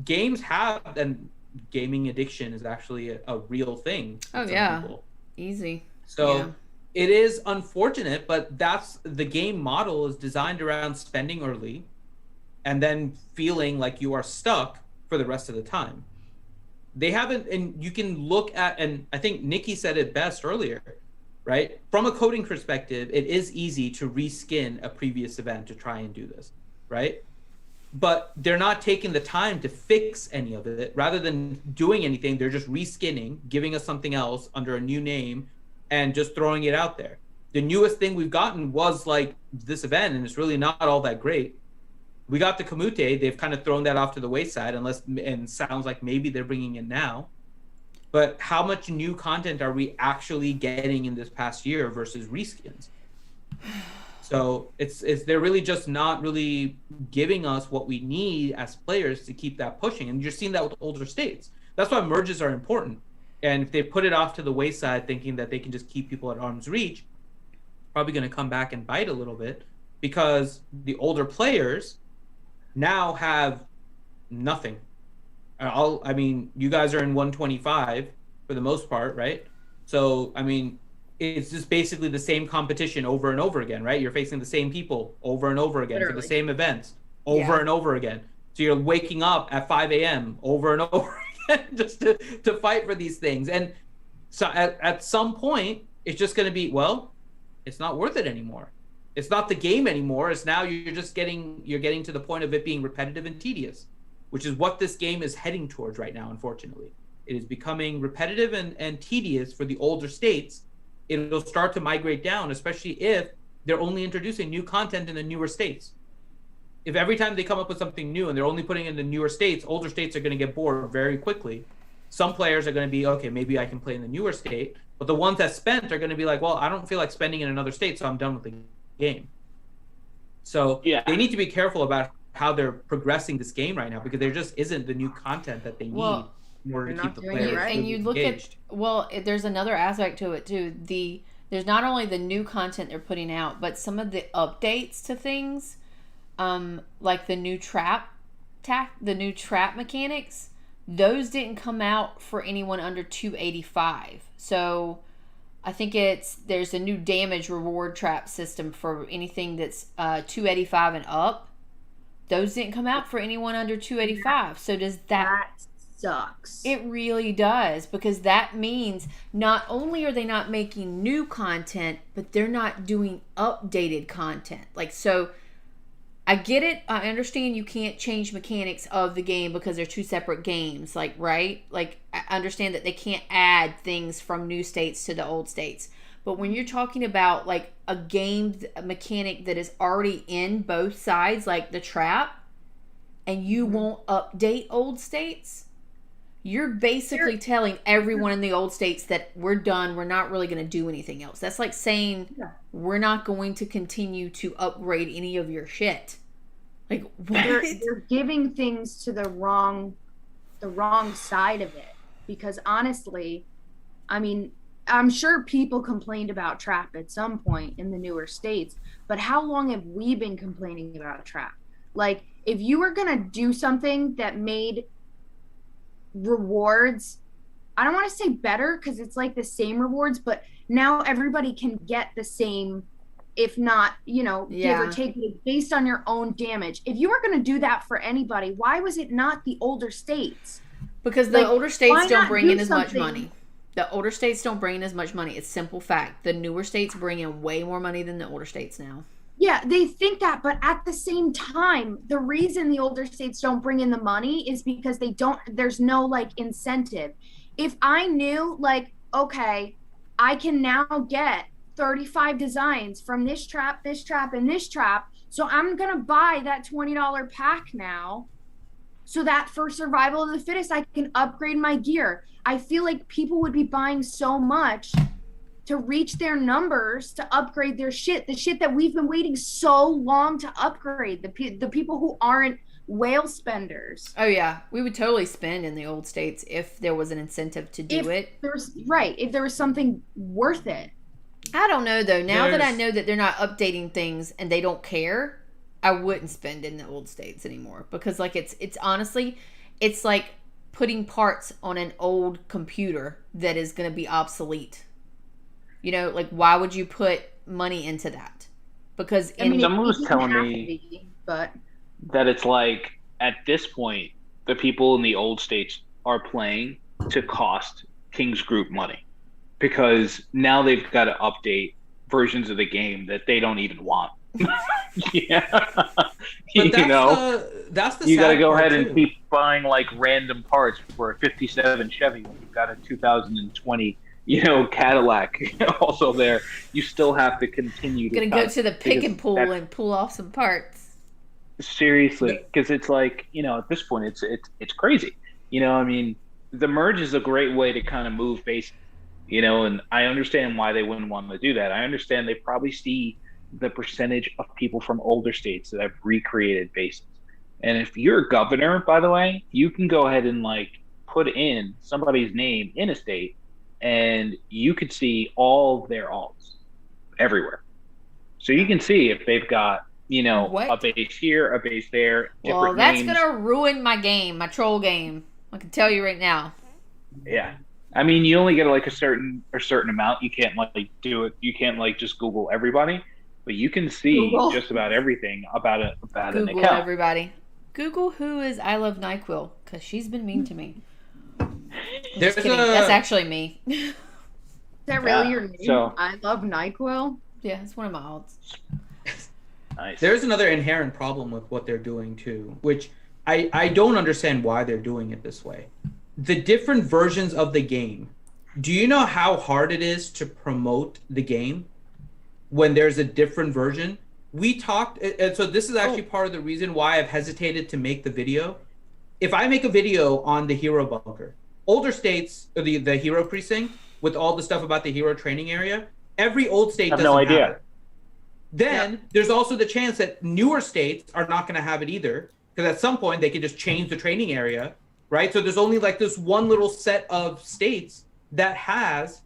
games have, and gaming addiction is actually a real thing. Oh yeah, people. Easy. So yeah. It is unfortunate, but that's the game model is designed around spending early and then feeling like you are stuck for the rest of the time. They haven't, and you can look at, and I think Nikki said it best earlier, right? From a coding perspective, it is easy to reskin a previous event to try and do this, right? But they're not taking the time to fix any of it. Rather than doing anything, they're just reskinning, giving us something else under a new name, and just throwing it out there. The newest thing we've gotten was like this event, and it's really not all that great. We got the Kamute. They've kind of thrown that off to the wayside, and sounds like maybe they're bringing it now. But how much new content are we actually getting in this past year versus reskins? So they're really just not really giving us what we need as players to keep that pushing. And you're seeing that with older states. That's why merges are important. And if they put it off to the wayside thinking that they can just keep people at arm's reach, probably going to come back and bite a little bit, because the older players now have nothing. I mean, you guys are in 125 for the most part, right? So, I mean, it's just basically the same competition over and over again, right? You're facing the same people over and over again for the same events over and over again. So you're waking up at 5 a.m. over and over again just to fight for these things. And so at some point, it's just going to be, well, it's not worth it anymore. It's not the game anymore. It's now you're getting to the point of it being repetitive and tedious, which is what this game is heading towards right now, unfortunately. It is becoming repetitive and tedious for the older states. It'll start to migrate down, especially if they're only introducing new content in the newer states. If every time they come up with something new and they're only putting it in the newer states, older states are going to get bored very quickly. Some players are going to be, okay, maybe I can play in the newer state. But the ones that spent are going to be like, well, I don't feel like spending in another state, so I'm done with the game. So they need to be careful about how they're progressing this game right now, because there just isn't the new content that they need in order to keep the players right. And you look engaged. There's another aspect to it too. There's not only the new content they're putting out, but some of the updates to things, like the new trap mechanics. Those didn't come out for anyone under 285. So I think there's a new damage reward trap system for anything that's 285 and up. Those didn't come out for anyone under 285. So does that sucks? It really does, because that means not only are they not making new content, but they're not doing updated content. Like, so I get it. I understand you can't change mechanics of the game because they're two separate games, like, right? Like, I understand that they can't add things from new states to the old states. But when you're talking about, like, a game mechanic that is already in both sides, like the trap, and you won't update old states, you're basically telling everyone in the old states that we're done. We're not really going to do anything else. That's like saying we're not going to continue to upgrade any of your shit. Like, what? You're giving things to the wrong side of it, because honestly, I mean, I'm sure people complained about trap at some point in the newer states, but how long have we been complaining about trap? Like, if you were going to do something that made rewards, I don't want to say better because it's like the same rewards, but now everybody can get the same, if not, you know, give or take based on your own damage. If you were going to do that for anybody, why was it not the older states? Because the older states don't bring in as much money. The older states don't bring in as much money. It's simple fact. The newer states bring in way more money than the older states now. Yeah, they think that, but at the same time, the reason the older states don't bring in the money is because there's no like incentive. If I knew like, okay, I can now get 35 designs from this trap, and this trap, so I'm going to buy that $20 pack now so that for survival of the fittest, I can upgrade my gear. I feel like people would be buying so much to reach their numbers to upgrade their shit, the shit that we've been waiting so long to upgrade, the people who aren't whale spenders. Oh yeah, we would totally spend in the old states if there was an incentive to do it. If there was something worth it. I don't know though. Now that I know that they're not updating things and they don't care, I wouldn't spend in the old states anymore because like it's honestly, it's like putting parts on an old computer that is going to be obsolete. You know, like why would you put money into that? Because someone was telling me that it's like at this point the people in the old states are playing to cost King's Group money because now they've got to update versions of the game that they don't even want. Yeah, but that's the you got to go ahead too. And keep buying like random parts for a 57 Chevy when you've got a 2020 Cadillac also there. You still have to continue to go to the pick and pull and pull off some parts. Seriously, because it's like, at this point it's crazy. I mean, the merge is a great way to kind of move bases, and I understand why they wouldn't want to do that. I understand they probably see the percentage of people from older states that have recreated bases. And if you're a governor, by the way, you can go ahead and like put in somebody's name in a state and you could see all their alts everywhere. So you can see if they've got, a base here, a base there. Well, that's going to ruin my game, my troll game. I can tell you right now. Yeah. I mean, you only get like a certain amount. You can't like do it. You can't like just Google everybody, but you can see just about everything about an account. Google everybody. Google who is I Love NyQuil because she's been mean to me. That's actually me. Is that really your name? So, I Love NyQuil? Yeah, it's one of my alts. Nice. There's another inherent problem with what they're doing too, which I don't understand why they're doing it this way. The different versions of the game. Do you know how hard it is to promote the game when there's a different version? We talked, and so this is actually part of the reason why I've hesitated to make the video. If I make a video on the hero bunker, older states, or the hero precinct, with all the stuff about the hero training area, every old state doesn't have it. Then there's also the chance that newer states are not going to have it either, because at some point they could just change the training area, right? So there's only like this one little set of states that has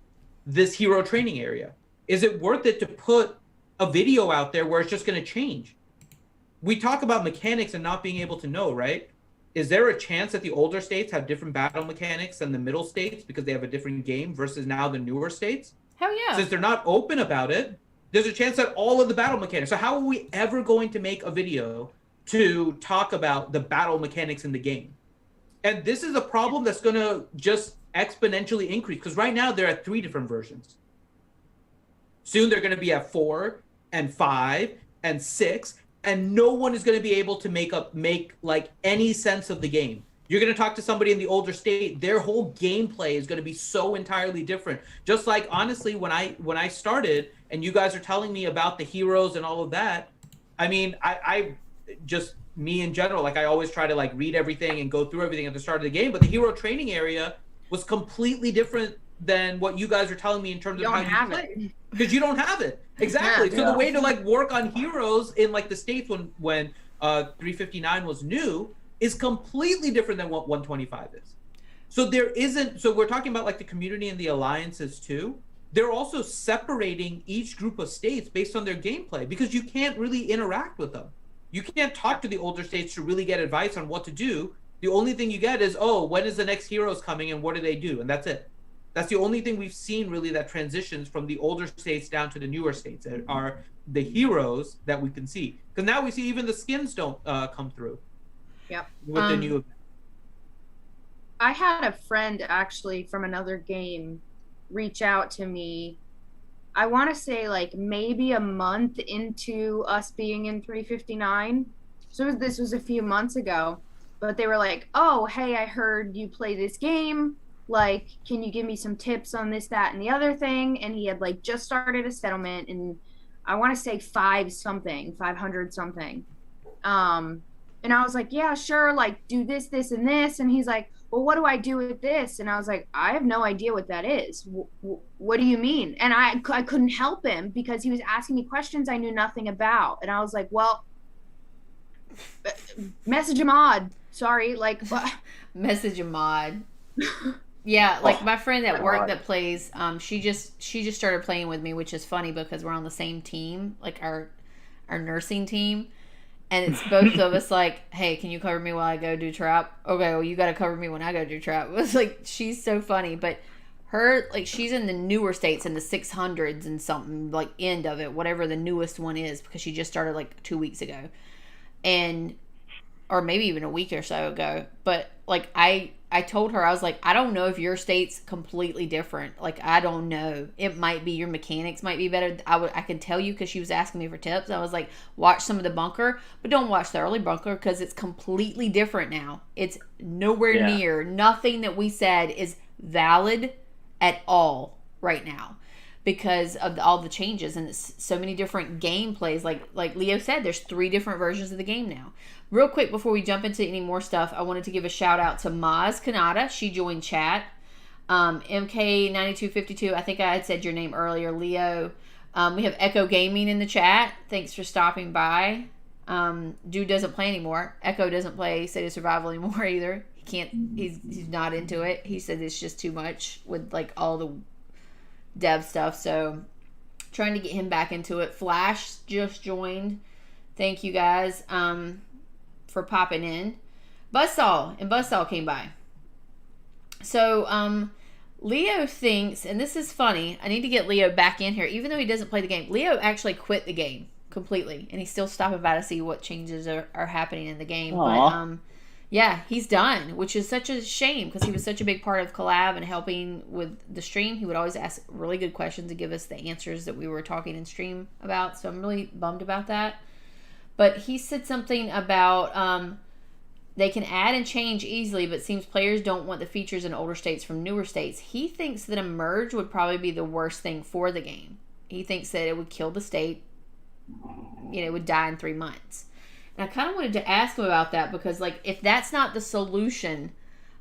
this hero training area. Is it worth it to put a video out there where it's just going to change? We talk about mechanics and not being able to know, right? Is there a chance that the older states have different battle mechanics than the middle states because they have a different game versus now the newer states? Hell yeah. Since they're not open about it, there's a chance that all of the battle mechanics. So how are we ever going to make a video to talk about the battle mechanics in the game? And this is a problem that's going to just exponentially increase because right now they're at 3 different versions. Soon they're going to be at 4 and 5 and 6, and no one is going to be able to make like any sense of the game. You're going to talk to somebody in the older state, their whole gameplay is going to be so entirely different. Just like, honestly, when I started and you guys are telling me about the heroes and all of that, I mean, I just, me in general, like I always try to like read everything and go through everything at the start of the game, but the hero training area was completely different than what you guys are telling me in terms of how you play. Because you don't have it. Exactly. So the way to like work on heroes in like the states when 359 was new is completely different than what 125 is. So there isn't. So we're talking about like the community and the alliances too. They're also separating each group of states based on their gameplay because you can't really interact with them. You can't talk to the older states to really get advice on what to do. The only thing you get is, oh, when is the next heroes coming and what do they do? And that's it. That's the only thing we've seen really that transitions from the older states down to the newer states are the heroes that we can see. Because now we see even the skins don't come through. Yep. With the new. I had a friend actually from another game reach out to me. I want to say like maybe a month into us being in 359. So this was a few months ago. But they were like, oh, hey, I heard you play this game. Like, can you give me some tips on this, that, and the other thing? And he had like just started a settlement and I want to say 500 something. And I was like, yeah, sure. Like do this, this, and this. And he's like, well, what do I do with this? And I was like, I have no idea what that is. What do you mean? And I couldn't help him because he was asking me questions I knew nothing about. And I was like, well, message a mod. Sorry, like message a mod. Yeah, like my friend at work that plays, she just started playing with me, which is funny because we're on the same team, like our nursing team, and it's both of us like, hey, can you cover me while I go do trap? Okay, well you got to cover me when I go do trap. It was like she's so funny, but her like she's in the newer states in the 600s and something like end of it, whatever the newest one is, because she just started like 2 weeks ago, and or maybe even a week or so ago. But like I told her, I was like, I don't know if your state's completely different. Like, I don't know. It might be your mechanics might be better. I can tell you because she was asking me for tips. I was like, watch some of the bunker, but don't watch the early bunker because it's completely different now. It's nowhere near. Nothing that we said is valid at all right now because of all the changes and it's so many different gameplays. Like Leo said, there's 3 different versions of the game now. Real quick, before we jump into any more stuff, I wanted to give a shout out to Maz Kanata. She joined chat. MK9252, I think I had said your name earlier, Leo. We have Echo Gaming in the chat. Thanks for stopping by. Dude doesn't play anymore. Echo doesn't play State of Survival anymore either. He can't. He's not into it. He said it's just too much with like all the dev stuff. So trying to get him back into it. Flash just joined. Thank you guys. For popping in. Buzzsaw came by. So Leo thinks, and this is funny, I need to get Leo back in here, even though he doesn't play the game. Leo actually quit the game completely, and he's still stopping by to see what changes are happening in the game. Aww. But yeah, he's done, which is such a shame because he was such a big part of collab and helping with the stream. He would always ask really good questions and give us the answers that we were talking in stream about. So I'm really bummed about that. But he said something about they can add and change easily, but seems players don't want the features in older states from newer states. He thinks that a merge would probably be the worst thing for the game. He thinks that it would kill the state. You know, it would die in 3 months. And I kind of wanted to ask him about that because, like, if that's not the solution,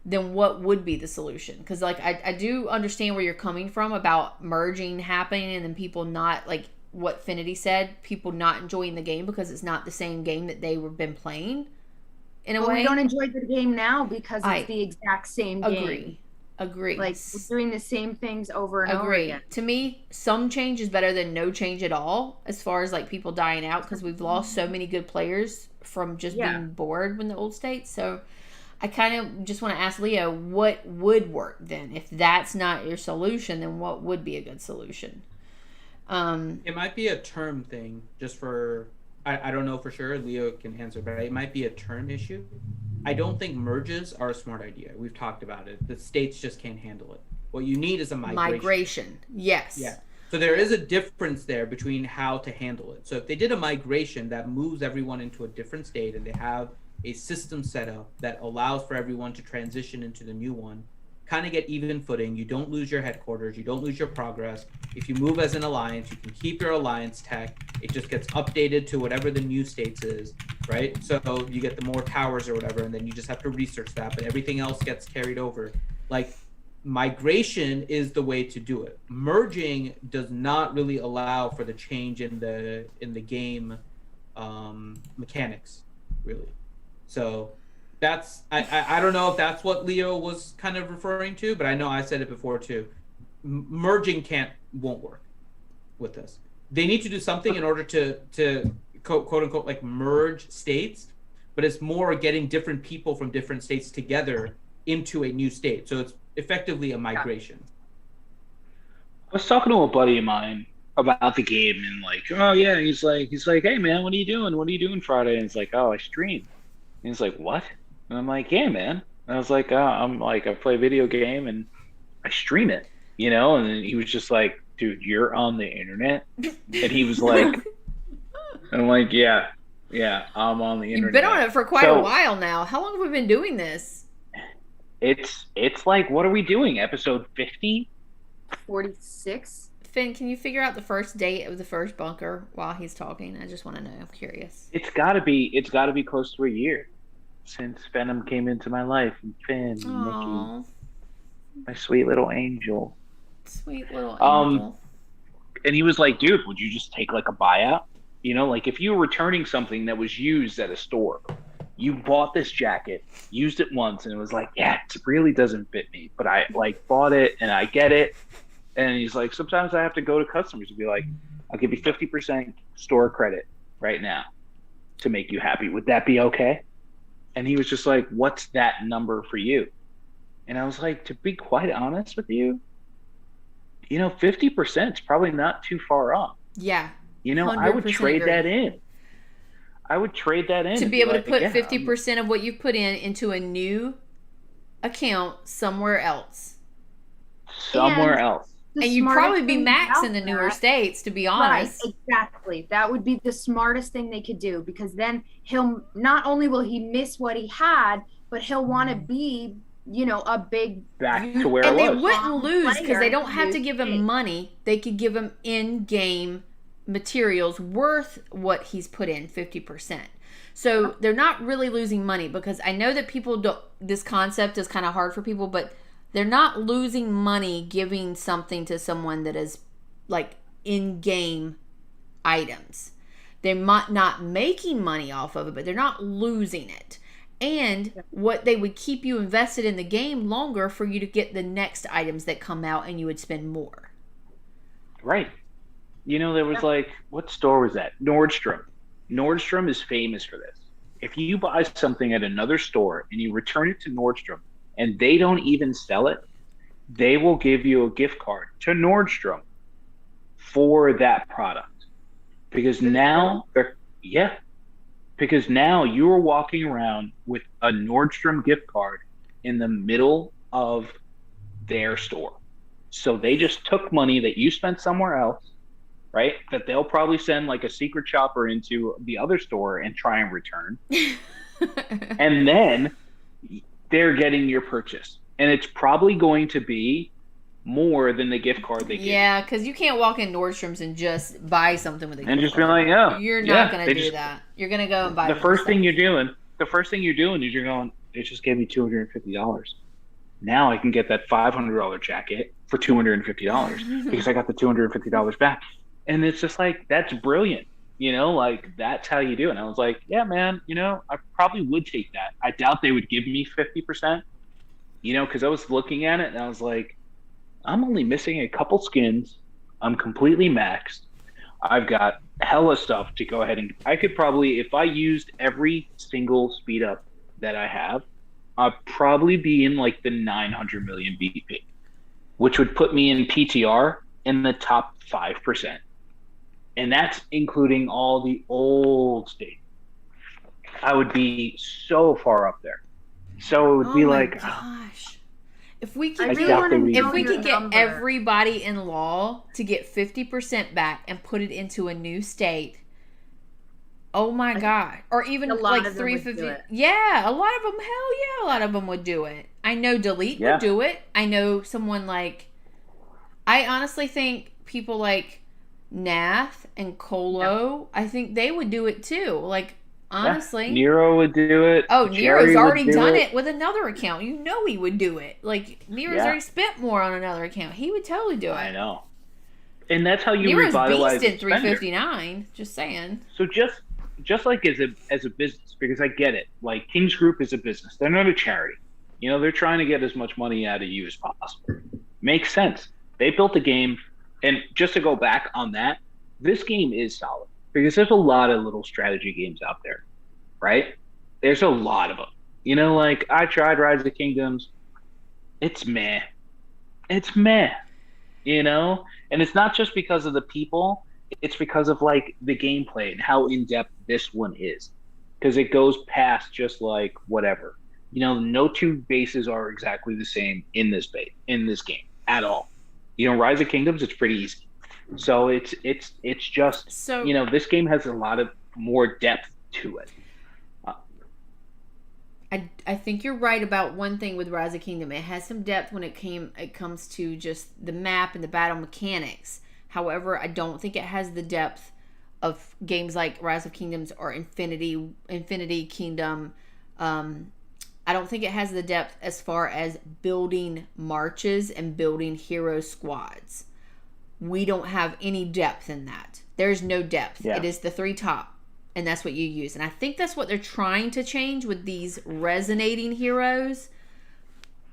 then what would be the solution? Because, like, I do understand where you're coming from about merging happening and then people not, like, what Finity said, people not enjoying the game because it's not the same game that they were been playing in a way. We don't enjoy the game now because it's the exact same game. Agree. Like we're doing the same things over and over again. To me, some change is better than no change at all as far as like people dying out because we've lost so many good players from just being bored in the old state. So I kind of just want to ask Leo, what would work then? If that's not your solution, then what would be a good solution? It might be a term thing, just for I don't know for sure. Leo can answer, but it might be a term issue. I don't think merges are a smart idea. We've talked about it. The states just can't handle it. What you need is a migration. Yes. Yeah. So there is a difference there between how to handle it. So if they did a migration that moves everyone into a different state and they have a system set up that allows for everyone to transition into the new one, kind of get even footing. You don't lose your headquarters. You don't lose your progress. If you move as an alliance, you can keep your alliance tech. It just gets updated to whatever the new states is, right? So you get the more towers or whatever, and then you just have to research that, but everything else gets carried over. Like, migration is the way to do it. Merging does not really allow for the change in the game mechanics, really. So that's I don't know if that's what Leo was kind of referring to, but I know I said it before too. Merging won't work with this. They need to do something in order to quote unquote like merge states, but it's more getting different people from different states together into a new state. So it's effectively a migration. I was talking to a buddy of mine about the game, and like, oh yeah, he's like, hey man, what are you doing? What are you doing Friday? And it's like, oh, I stream. And he's like, what? And I'm like, yeah, man. And I was like, I play a video game and I stream it, you know? And then he was just like, dude, you're on the internet? And he was like, and I'm like, yeah, I'm on the internet. You've been on it for quite a while now. How long have we been doing this? It's like, what are we doing? Episode 50? 46? Finn, can you figure out the first date of the first bunker while he's talking? I just want to know. I'm curious. It's gotta be close to a year since Venom came into my life, and Finn, and Nikki, my sweet little angel. Sweet little angel. And he was like, dude, would you just take like a buyout? You know, like if you were returning something that was used at a store, you bought this jacket, used it once, and it was like, yeah, it really doesn't fit me, but I like bought it and I get it. And he's like, sometimes I have to go to customers and be like, I'll give you 50% store credit right now to make you happy. Would that be okay? And he was just like, what's that number for you? And I was like, to be quite honest with you, you know, 50% is probably not too far off. Yeah. You know, I would trade that in. I would trade that in. To be able to put 50% of what you've put in into a new account somewhere else. Somewhere else. And you'd probably be max in the newer states, to be honest. Right, exactly. That would be the smartest thing they could do, because then he'll not only will he miss what he had, but he'll want to be, you know, a big back to where it was. And they wouldn't lose because they don't have to give him money. They could give him in-game materials worth what he's put in, 50%. So they're not really losing money, because I know that people don't, this concept is kind of hard for people, but they're not losing money giving something to someone that is like in-game items. They're not making money off of it, but they're not losing it. And what they would keep you invested in the game longer for you to get the next items that come out, and you would spend more. Right. You know, there was like, what store was that? Nordstrom. Nordstrom is famous for this. If you buy something at another store and you return it to Nordstrom and they don't even sell it, they will give you a gift card to Nordstrom for that product. Because now you're walking around with a Nordstrom gift card in the middle of their store. So they just took money that you spent somewhere else, right? That they'll probably send like a secret shopper into the other store and try and return. And then they're getting your purchase. And it's probably going to be more than the gift card they give. Yeah, because you can't walk in Nordstrom's and just buy something with a gift card. And just be like, oh. You're not going to do that. You're going to go and buy the first thing you're doing is you're going, it just gave me $250. Now I can get that $500 jacket for $250 because I got the $250 back. And it's just like, that's brilliant. You know, like, that's how you do it. And I was like, yeah, man, you know, I probably would take that. I doubt they would give me 50%, you know, because I was looking at it and I was like, I'm only missing a couple skins. I'm completely maxed. I've got hella stuff to go ahead and I could probably, if I used every single speed up that I have, I'd probably be in like the 900 million BP, which would put me in PTR in the top 5%. And that's including all the old states. I would be so far up there. So it would be like, gosh. If we could, get everybody in law to get 50% back and put it into a new state, oh my God. Or even like 350. Yeah, a lot of them, hell yeah, a lot of them would do it. I know Delete would do it. I know someone like, I honestly think people like Nath and Colo, I think they would do it too. Like, honestly. Nero would do it. Oh, Nero's already done it with another account. You know he would do it. Like, Nero's already spent more on another account. He would totally do it. I know. And that's how you Nero's revitalize beast in 359. Just saying. So as a business, because I get it. Like King's Group is a business; they're not a charity. They're trying to get as much money out of you as possible. Makes sense. They built a game, and just to go back on that, this game is solid because there's a lot of little strategy games out there, right? There's a lot of them. Like I tried Rise of Kingdoms. It's meh. It's meh. And it's not just because of the people. It's because of like the gameplay and how in depth this one is, because it goes past just like whatever. No two bases are exactly the same in this game at all. Rise of Kingdoms, it's pretty easy. So it's just this game has a lot of more depth to it. I think you're right about one thing with Rise of Kingdom. It has some depth when it comes to just the map and the battle mechanics. However, I don't think it has the depth of games like Rise of Kingdoms or Infinity Kingdom. I don't think it has the depth as far as building marches and building hero squads. We don't have any depth in that. There's no depth. Yeah. It is the 3 top. And that's what you use. And I think that's what they're trying to change with these resonating heroes.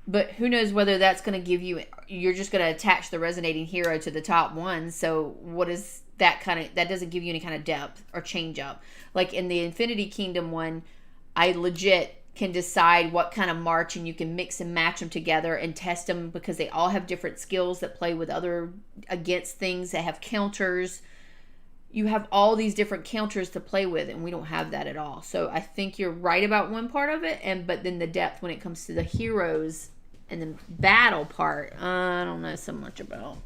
But who knows whether that's going to give you... You're just going to attach the resonating hero to the top one. So what is that kind of... That doesn't give you any kind of depth or change up. Like in the Infinity Kingdom one, I legit can decide what kind of march, and you can mix and match them together and test them because they all have different skills that play with against things that have counters. You have all these different counters to play with, and we don't have that at all. So I think you're right about one part of it, but then the depth when it comes to the heroes and the battle part, I don't know so much about.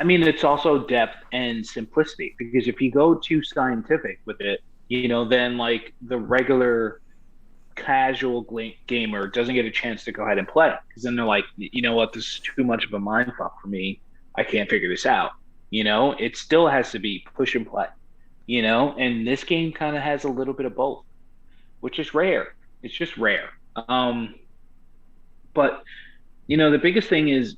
I mean, it's also depth and simplicity, because if you go too scientific with it, then like the regular casual gamer doesn't get a chance to go ahead and play, because then they're like, you know what, this is too much of a mind fuck for me. I can't figure this out. It still has to be push and play, and this game kind of has a little bit of both, which is rare. It's just rare. But, the biggest thing is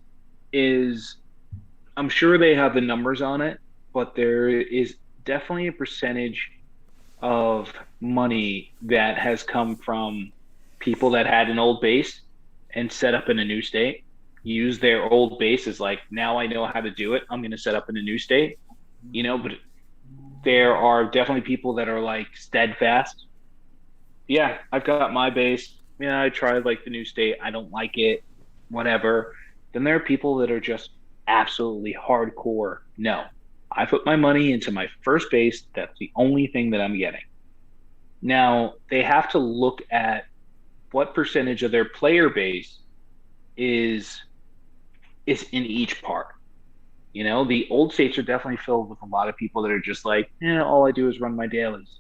I'm sure they have the numbers on it, but there is definitely a percentage of money that has come from people that had an old base and set up in a new state. Use their old base as like, now I know how to do it, I'm going to set up in a new state, but there are definitely people that are like steadfast. Yeah, I've got my base. Yeah, I tried like the new state. I don't like it, whatever. Then there are people that are just absolutely hardcore. No, I put my money into my first base. That's the only thing that I'm getting. Now, they have to look at what percentage of their player base is in each part. The old states are definitely filled with a lot of people that are just like, all I do is run my dailies.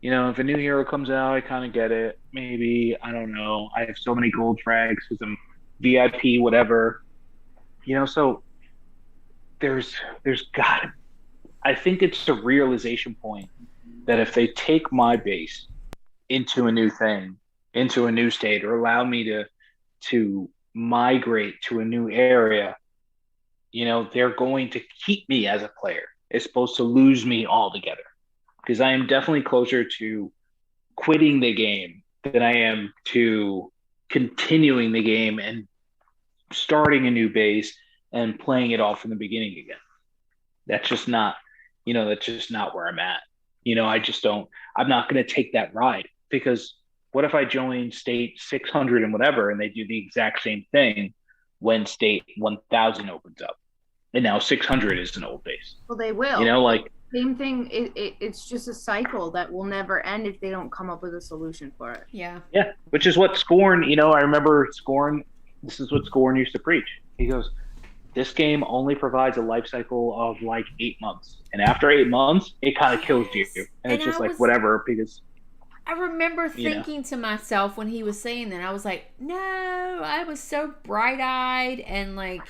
If a new hero comes out, I kind of get it. Maybe, I don't know. I have so many gold frags because I'm VIP, whatever. So there's got, I think it's a realization point that if they take my base into a new thing, into a new state, or allow me to migrate to a new area, they're going to keep me as a player as opposed to lose me altogether, because I am definitely closer to quitting the game than I am to continuing the game and starting a new base and playing it all from the beginning again. That's just not where I'm at. I'm not going to take that ride, because what if I join state 600 and whatever, and they do the exact same thing when state 1000 opens up, and now 600 is an old base? Well, they will. Same thing. It's just a cycle that will never end if they don't come up with a solution for it. Yeah. Yeah, which is what Scorn. I remember Scorn. This is what Scorn used to preach. He goes, "This game only provides a life cycle of like 8 months, and after 8 months, it kind of kills you, and it's just whatever." Because I remember thinking to myself when he was saying that, I was like, no, I was so bright-eyed and like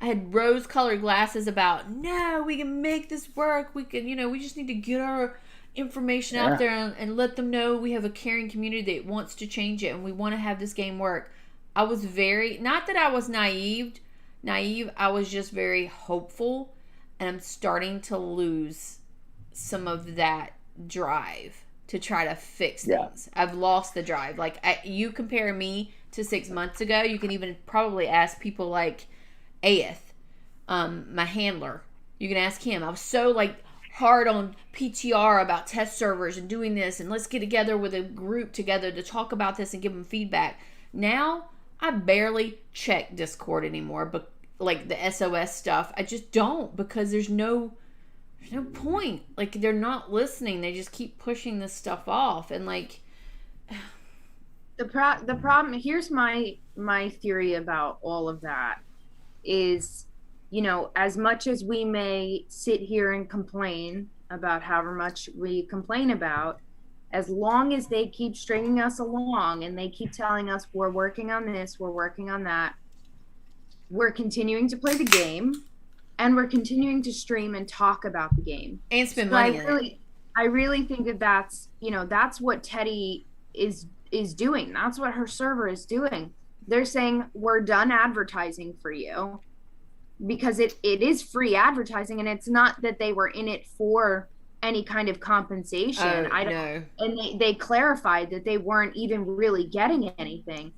I had rose-colored glasses about, no, we can make this work. We can, we just need to get our information out there and let them know we have a caring community that wants to change it and we want to have this game work. I was not that I was naive, I was just very hopeful, and I'm starting to lose some of that drive to try to fix things. I've lost the drive. Like, you compare me to 6 months ago, you can even probably ask people like Aeth, my handler. You can ask him. I was so like hard on PTR about test servers and doing this, and let's get together with a group together to talk about this and give them feedback. Now I barely check Discord anymore, but like the SOS stuff, I just don't, because there's no point. Like, they're not listening. They just keep pushing this stuff off, and like the problem. Here's my theory about all of that is, you know, as much as we may sit here and complain about however much we complain about, as long as they keep stringing us along and they keep telling us we're working on this, we're working on that, we're continuing to play the game, and we're continuing to stream and talk about the game and spend money. I really think that that's, you know, that's what Teddy is doing. That's what her server is doing. They're saying, we're done advertising for you, because it is free advertising, and it's not that they were in it for any kind of compensation. I don't know. And they clarified that they weren't even really getting anything,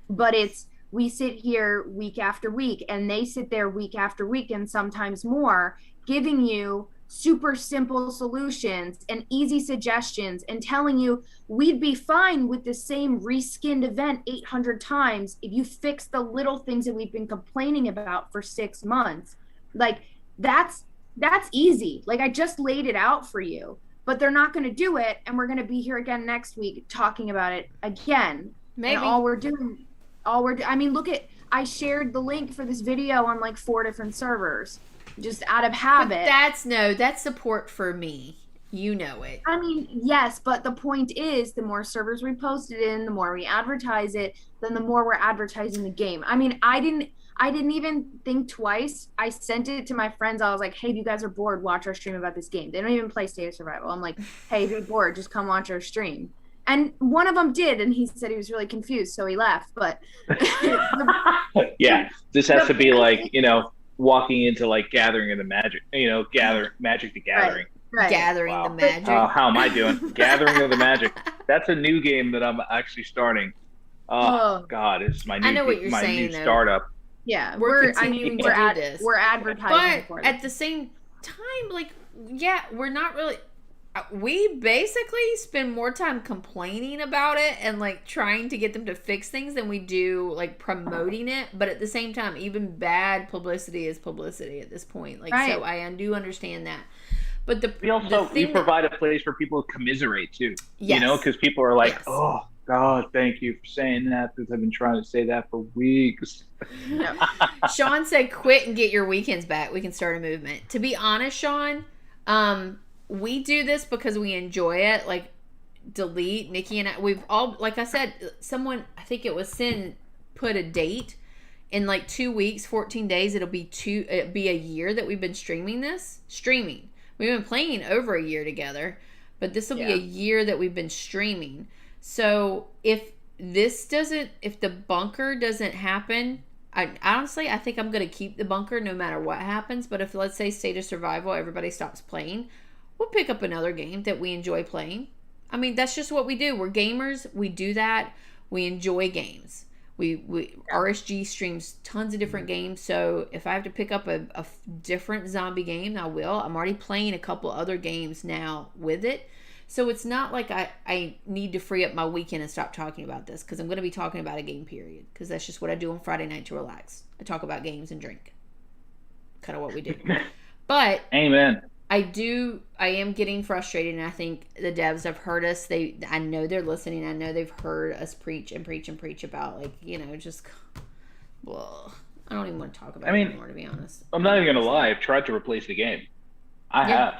but it's, we sit here week after week, and they sit there week after week, and sometimes more, giving you super simple solutions and easy suggestions, and telling you we'd be fine with the same reskinned event 800 times if you fix the little things that we've been complaining about for 6 months. Like, that's easy. Like, I just laid it out for you, but they're not going to do it, and we're going to be here again next week talking about it again. Maybe. And I mean, look at, I shared the link for this video on like 4 different servers, just out of habit. But that's support for me. You know it. I mean, yes, but the point is, the more servers we post it in, the more we advertise it, then the more we're advertising the game. I mean, I didn't even think twice. I sent it to my friends. I was like, hey, if you guys are bored, watch our stream about this game. They don't even play State of Survival. I'm like, hey, if you're bored, just come watch our stream. And one of them did, and he said he was really confused, so he left. But yeah, this has to be like, you know, walking into like Gathering of the Magic, you know, Magic the Gathering. Right. Gathering the Magic. How am I doing? Gathering of the Magic. That's a new game that I'm actually starting. Oh God, it's my new, new startup. Yeah, we're advertising for it. But at the same time, like, yeah, we're not really. We basically spend more time complaining about it and like trying to get them to fix things than we do like promoting it. But at the same time, even bad publicity is publicity at this point. Like, so I do understand that. But we provide a place for people to commiserate too. Yes. You know, because people are like, oh God, thank you for saying that, because I've been trying to say that for weeks. Sean said, quit and get your weekends back. We can start a movement. To be honest, Sean, we do this because we enjoy it. Like, Delete, Nikki and I, we've all, like I said, someone, I think it was Sin, put a date in like 2 weeks, 14 days. It'll be a year that we've been streaming. We've been playing over a year together, but this will be a year that we've been streaming. So if the bunker doesn't happen, honestly, I think I'm going to keep the bunker no matter what happens. But if, let's say, State of Survival, everybody stops playing, we'll pick up another game that we enjoy playing. I mean, that's just what we do. We're gamers. We do that. We enjoy games. RSG streams tons of different games. So if I have to pick up a different zombie game, I will. I'm already playing a couple other games now with it. So it's not like I need to free up my weekend and stop talking about this, because I'm going to be talking about a game, period. Because that's just what I do on Friday night to relax. I talk about games and drink. Kind of what we do. But amen. I am getting frustrated, and I think the devs have heard us. I know they're listening. I know they've heard us preach about, like, you know, just, well, I don't even want to talk about it anymore, to be honest. I'm not even going to lie. I've tried to replace the game. I have.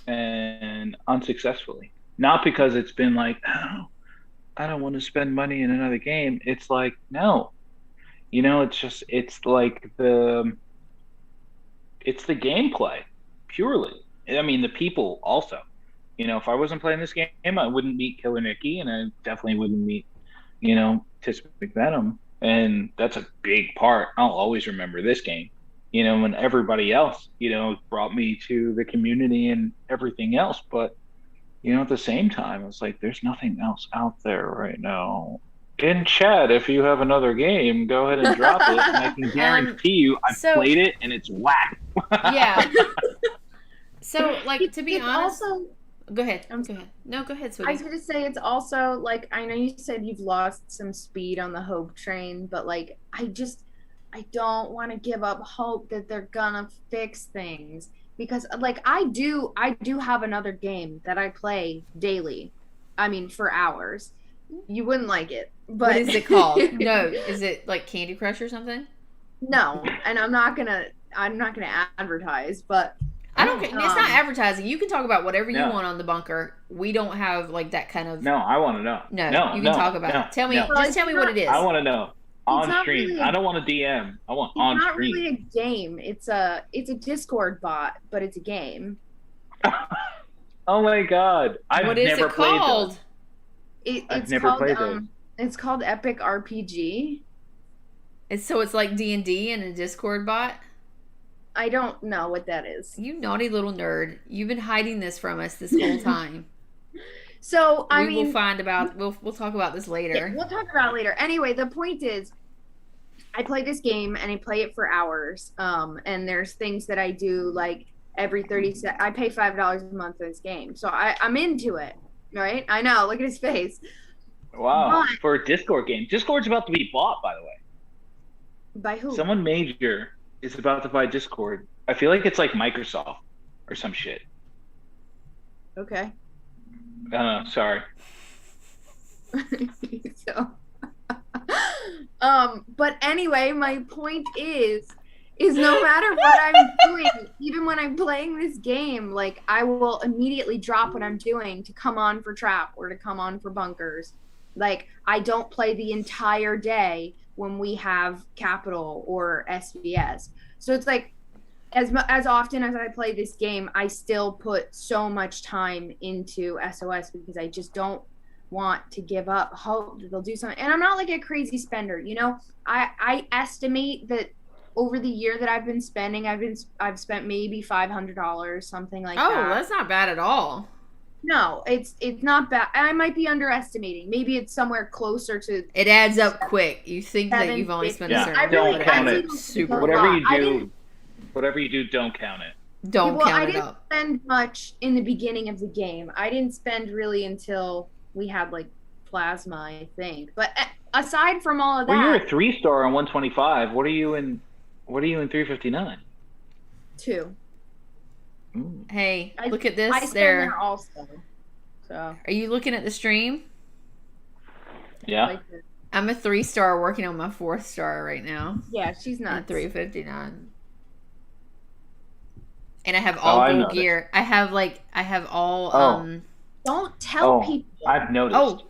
And unsuccessfully. Not because it's been like, oh, I don't want to spend money in another game. It's like, no. You know, it's like it's the gameplay. Purely. I mean, the people also. You know, if I wasn't playing this game, I wouldn't meet Killer Nikki, and I definitely wouldn't meet, you know, Tis McVenom. And that's a big part. I'll always remember this game. You know, and everybody else, you know, brought me to the community and everything else. But at the same time, it's like there's nothing else out there right now. In chat, if you have another game, go ahead and drop it, and I can guarantee you I've played it and it's whack. Yeah. So, like, to be honest... Also, go ahead. Go ahead. No, go ahead, sweetie. I was going to say, it's also, like, I know you said you've lost some speed on the hope train, but, like, I don't want to give up hope that they're gonna fix things. Because, like, I do have another game that I play daily. I mean, for hours. You wouldn't like it. But what is it called? No, is it like Candy Crush or something? No, and I'm not gonna advertise, but I don't. It's not advertising. You can talk about whatever you want on the bunker. We don't have like that kind of. No, I want to know. No, you can talk about it. Tell me, just tell me what it is. I want to know on stream. Really I don't want a DM. I want on stream. It's not really a game. It's a Discord bot, but it's a game. Oh my god! What is it called? It's never played it. It's called Epic RPG. It's like D&D and a Discord bot? I don't know what that is. You naughty little nerd. You've been hiding this from us this whole time. So, we'll talk about this later. Yeah, we'll talk about it later. Anyway, the point is, I play this game and I play it for hours. And there's things that I do like every 30 seconds. I pay $5 a month for this game. So I'm into it. Right? I know. Look at his face. Wow. But, for a Discord game. Discord's about to be bought, by the way. By who? Someone major is about to buy Discord. I feel like it's like Microsoft or some shit. Okay. Sorry. So, but anyway, my point is no matter what I'm doing, even when I'm playing this game, like I will immediately drop what I'm doing to come on for Trap or to come on for Bunkers. Like I don't play the entire day when we have Capital or SVS. So it's like as often as I play this game, I still put so much time into SOS because I just don't want to give up hope that they'll do something. And I'm not like a crazy spender, you know. I estimate that over the year that I've been spending, I've spent maybe $500, something like that. Oh, that's not bad at all. No, it's not bad. I might be underestimating. Maybe it's somewhere closer to. It adds up quick. You think that you've only spent a certain. Don't count it. Super. Whatever you do, don't count it. Don't count it up. I didn't spend much in the beginning of the game. I didn't spend really until we had like plasma, I think. But aside from all of that, well, you're a 3-star on 125. What are you in 359? 2. Hey, look at this. I there also. So. Are you looking at the stream? Yeah. I'm a 3-star working on my 4th star right now. Yeah, she's not 359. And I have all gold gear. I have all Don't tell people. I've noticed. Oh.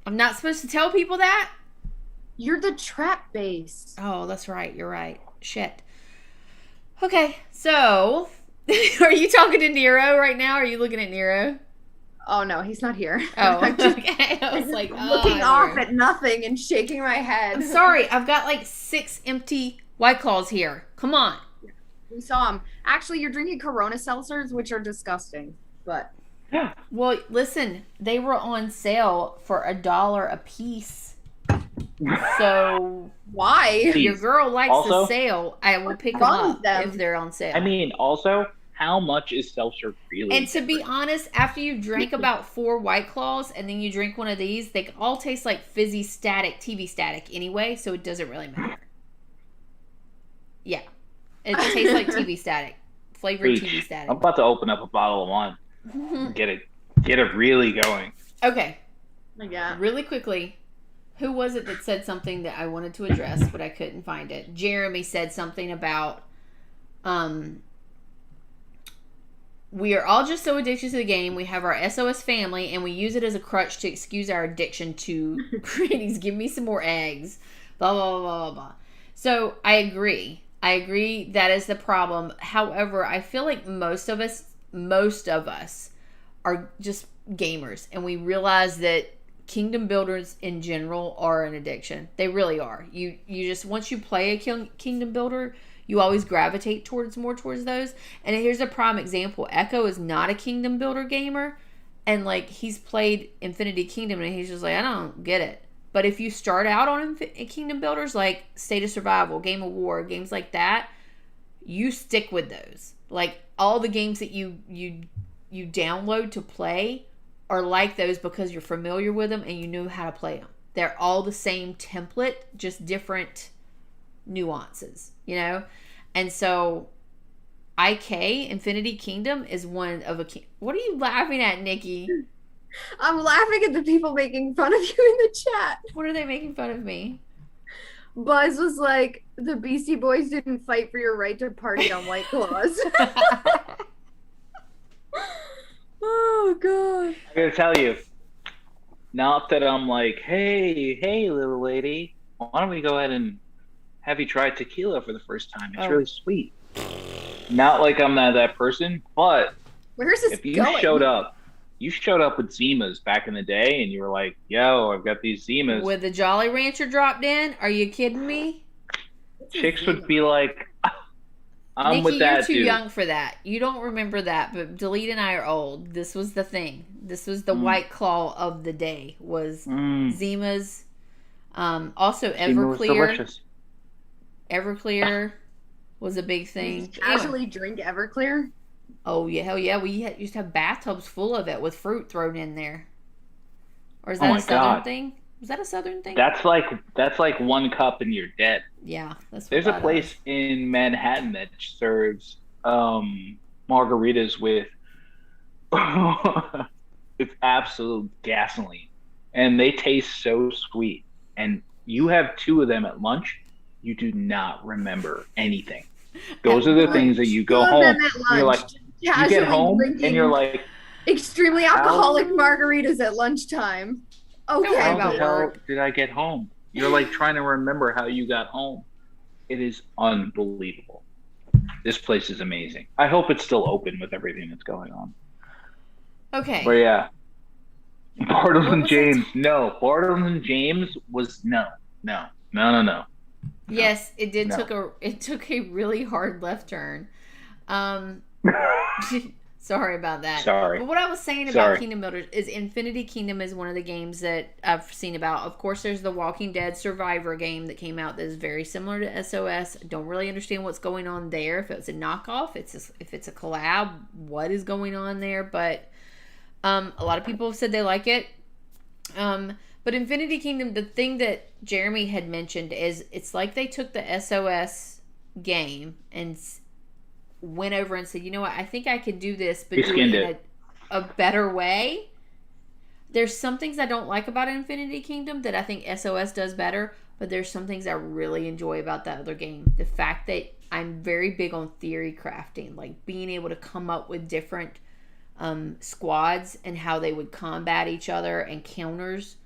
I'm not supposed to tell people that? You're the trap base. Oh, that's right. You're right. Shit. Okay, so are you talking to Nero right now? Or are you looking at Nero? Oh no, he's not here. Oh, okay. I was like, looking off at nothing and shaking my head. I'm sorry. I've got like 6 empty White Claws here. Come on. We saw them. Actually, you're drinking Corona seltzers, which are disgusting. But yeah. Well, listen, they were on sale for $1 a piece. So why? Your girl likes the sale. I will pick them up if they're on sale. I mean, also, how much is seltzer really? And to be honest, after you drink about 4 White Claws and then you drink one of these, they all taste like fizzy static, TV static anyway, so it doesn't really matter. Yeah. It tastes like TV static. Flavored TV static. I'm about to open up a bottle of wine. Get it really going. Okay. Yeah. Really quickly, who was it that said something that I wanted to address, but I couldn't find it? Jeremy said something about we are all just so addicted to the game. We have our SOS family, and we use it as a crutch to excuse our addiction to Granny's give me some more eggs. Blah, blah, blah, blah, blah. So, I agree. That is the problem. However, I feel like most of us are just gamers, and we realize that kingdom builders in general are an addiction. They really are. You just, once you play a kingdom builder, you always gravitate towards those. And here's a prime example. Echo is not a kingdom builder gamer, And like he's played Infinity Kingdom and he's just like, I don't get it. But if you start out on Kingdom Builders like State of Survival, Game of War, games like that, you stick with those. Like all the games that you download to play are like those because you're familiar with them and you know how to play them. They're all the same template, just different nuances, you know? And so IK, Infinity Kingdom, is one of a... What are you laughing at, Nikki? I'm laughing at the people making fun of you in the chat. What are they making fun of me? Buzz was like, the Beastie Boys didn't fight for your right to party on White Claws. Oh, God. I gotta tell you, not that I'm like, hey, little lady, why don't we go ahead and have you try tequila for the first time? It's really sweet. Not like I'm not that person, but where's this if you going? showed up with Zimas back in the day and you were like, yo, I've got these Zimas. With the Jolly Rancher dropped in? Are you kidding me? Chicks would be like, I'm Nikki, with that you're too dude. young for that. You don't remember that, but Delete and I are old. This was the thing. This was the White Claw of the day, was Zimas. Also Everclear. Everclear was a big thing. Casually drink Everclear? Oh, yeah, hell yeah. We used to have bathtubs full of it with fruit thrown in there. Or is that a Southern thing? Was that a Southern thing? That's like one cup and you're dead. Yeah, that's what There's a place in Manhattan that serves margaritas with it's absolute gasoline, and they taste so sweet. And you have two of them at lunch, you do not remember anything. Those are the things that you go home. And you're like, you get home and you're like, extremely alcoholic margaritas at lunchtime. Okay. How the hell did I get home? You're like trying to remember how you got home. It is unbelievable. This place is amazing. I hope it's still open with everything that's going on. Okay. But yeah. Bartles and James. No. Bartles and James was no. Yes, it did. It took a really hard left turn. Sorry about that. Sorry. But what I was saying about Kingdom Builders is Infinity Kingdom is one of the games that I've seen about. Of course, there's the Walking Dead Survivor game that came out that is very similar to SOS. Don't really understand what's going on there. If it's a knockoff, if it's a collab, what is going on there? But a lot of people have said they like it. But Infinity Kingdom, the thing that Jeremy had mentioned is it's like they took the SOS game and went over and said, you know what, I think I could do this, but do it in a better way. There's some things I don't like about Infinity Kingdom that I think SOS does better, but there's some things I really enjoy about that other game. The fact that I'm very big on theory crafting, like being able to come up with different squads and how they would combat each other and counters.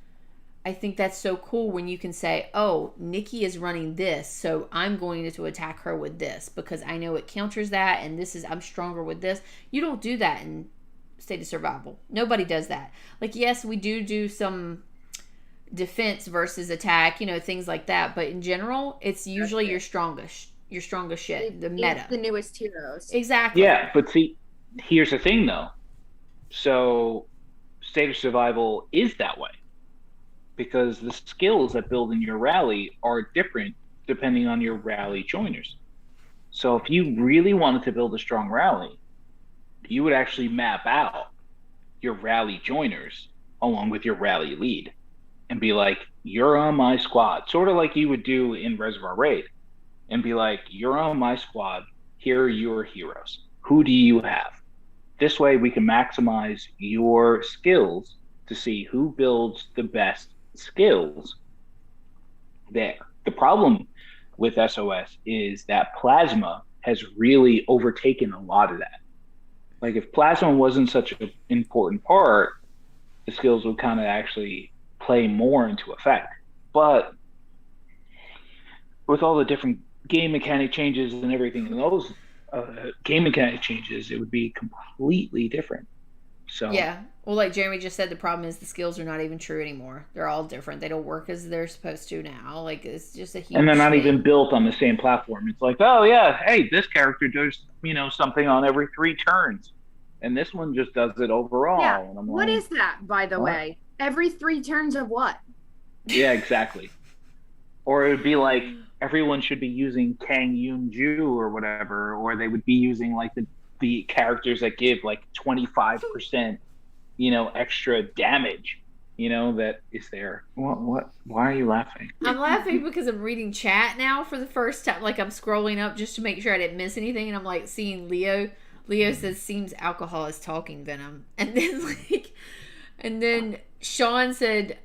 I think that's so cool when you can say, oh, Nikki is running this, so I'm going to attack her with this because I know it counters that, and I'm stronger with this. You don't do that in State of Survival. Nobody does that. Like, yes, we do some defense versus attack, things like that, but in general, it's usually your strongest shit, the meta. The newest heroes. Exactly. Yeah, but see, here's the thing, though. So, State of Survival is that way. Because the skills that build in your rally are different depending on your rally joiners. So if you really wanted to build a strong rally, you would actually map out your rally joiners along with your rally lead and be like, you're on my squad. Sort of like you would do in Reservoir Raid. And be like, you're on my squad. Here are your heroes. Who do you have? This way we can maximize your skills to see who builds the best skills there. The problem with SOS is that Plasma has really overtaken a lot of that. Like if Plasma wasn't such an important part, the skills would kind of actually play more into effect. But with all the different game mechanic changes and everything in those game mechanic changes, it would be completely different. So yeah. Well, like Jeremy just said, the problem is the skills are not even true anymore. They're all different. They don't work as they're supposed to now. Like, it's just a huge And they're not thing. even built on the same platform. It's like, oh, yeah, hey, this character does, something on every 3 turns. and this one just does it overall. Yeah. And I'm What like, is that, by the what? way? Every 3 turns of what? Yeah, exactly. Or it would be like everyone should be using Kang Yoon Ju or whatever, or they would be using like the characters that give like 25%, extra damage. That is there. What? Why are you laughing? I'm laughing because I'm reading chat now for the first time. Like, I'm scrolling up just to make sure I didn't miss anything, and I'm like seeing Leo. Leo says, "Seems alcohol is talking venom," and then Sean said,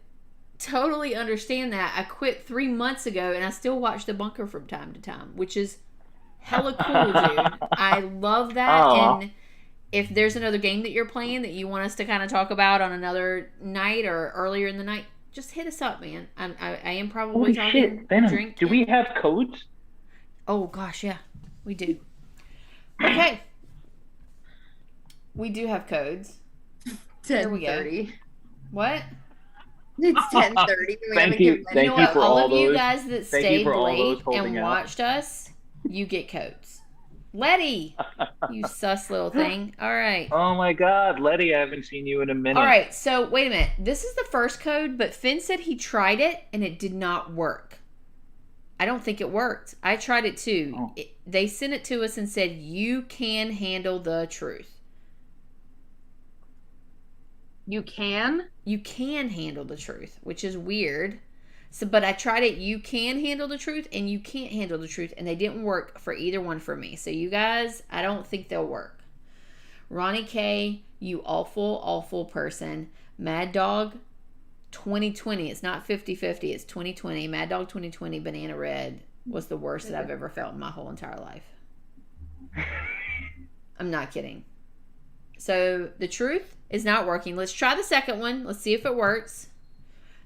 "Totally understand that. I quit 3 months ago, and I still watch The Bunker from time to time, which is hella cool, dude. I love that." Aw. And if there's another game that you're playing that you want us to kind of talk about on another night or earlier in the night, just hit us up, man. I am probably Holy talking shit, Venom. drink. Do we have codes? Oh gosh, yeah, we do. Okay, we do have codes. Here we go. 10:30. What? It's 10:30. Thank you. You know what? for All all of you those. guys that Thank you stayed for all those late holding and out. watched us, you get codes. Letty, you sus little thing. All right. Oh my God, Letty, I haven't seen you in a minute. All right, so wait a minute. This is the first code, but Finn said he tried it and it did not work. I don't think it worked. I tried it too. Oh. They sent it to us and said, "You can handle the truth." You can? You can handle the truth, which is weird. So, but I tried it. You can handle the truth and you can't handle the truth, and they didn't work for either one for me. So you guys, I don't think they'll work. Ronnie K, you awful, awful person. Mad Dog 2020. It's not 50-50. It's 2020. Mad Dog 2020 Banana Red was the worst that I've ever felt in my whole entire life. I'm not kidding. So the truth is not working. Let's try the second one. Let's see if it works.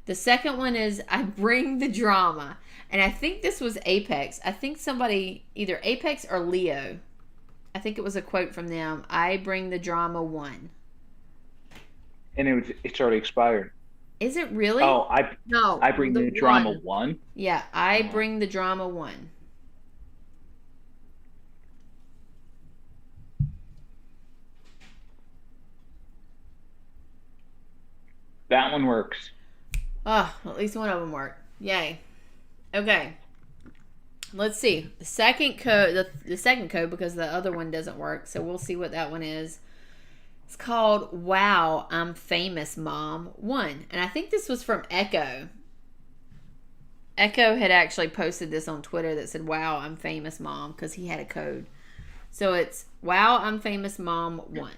The second one is I bring the drama. And I think this was Apex. I think somebody, either Apex or Leo, I think it was a quote from them. I bring the drama 1. And it's already expired. Is it really? Oh, No. I bring the drama 1. Yeah, I bring the drama 1. That one works. Oh, at least one of them worked. Yay. Okay. Let's see. The second code, the second code, because the other one doesn't work. So we'll see what that one is. It's called "Wow, I'm Famous, Mom" 1. And I think this was from Echo. Echo had actually posted this on Twitter that said, "Wow, I'm famous, Mom," because he had a code. So it's "Wow, I'm Famous, Mom" 1.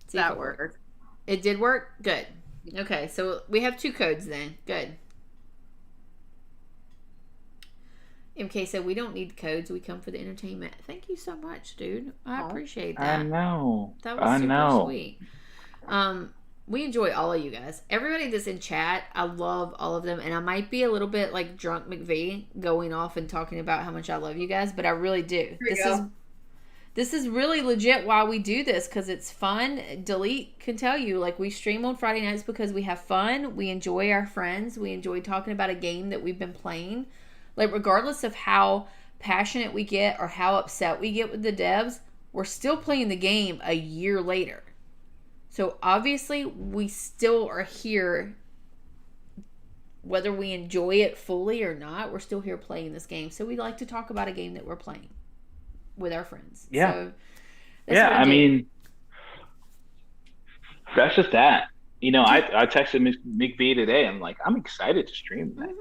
See That worked. It did work? Good. Okay, so we have 2 codes then. Good. MK said, "We don't need codes. We come for the entertainment." Thank you so much, dude. I appreciate that. I know. That was super sweet. We enjoy all of you guys. Everybody that's in chat, I love all of them. And I might be a little bit like drunk McVie going off and talking about how much I love you guys, but I really do. This is really legit why we do this, because it's fun. Delete can tell you, like, we stream on Friday nights because we have fun. We enjoy our friends. We enjoy talking about a game that we've been playing. Like, regardless of how passionate we get or how upset we get with the devs, we're still playing the game a year later. So, obviously, we still are here. Whether we enjoy it fully or not, we're still here playing this game. So, we like to talk about a game that we're playing with our friends. Yeah. So I mean, that's just that. I texted McVie today. I'm like, I'm excited to stream that. Mm-hmm.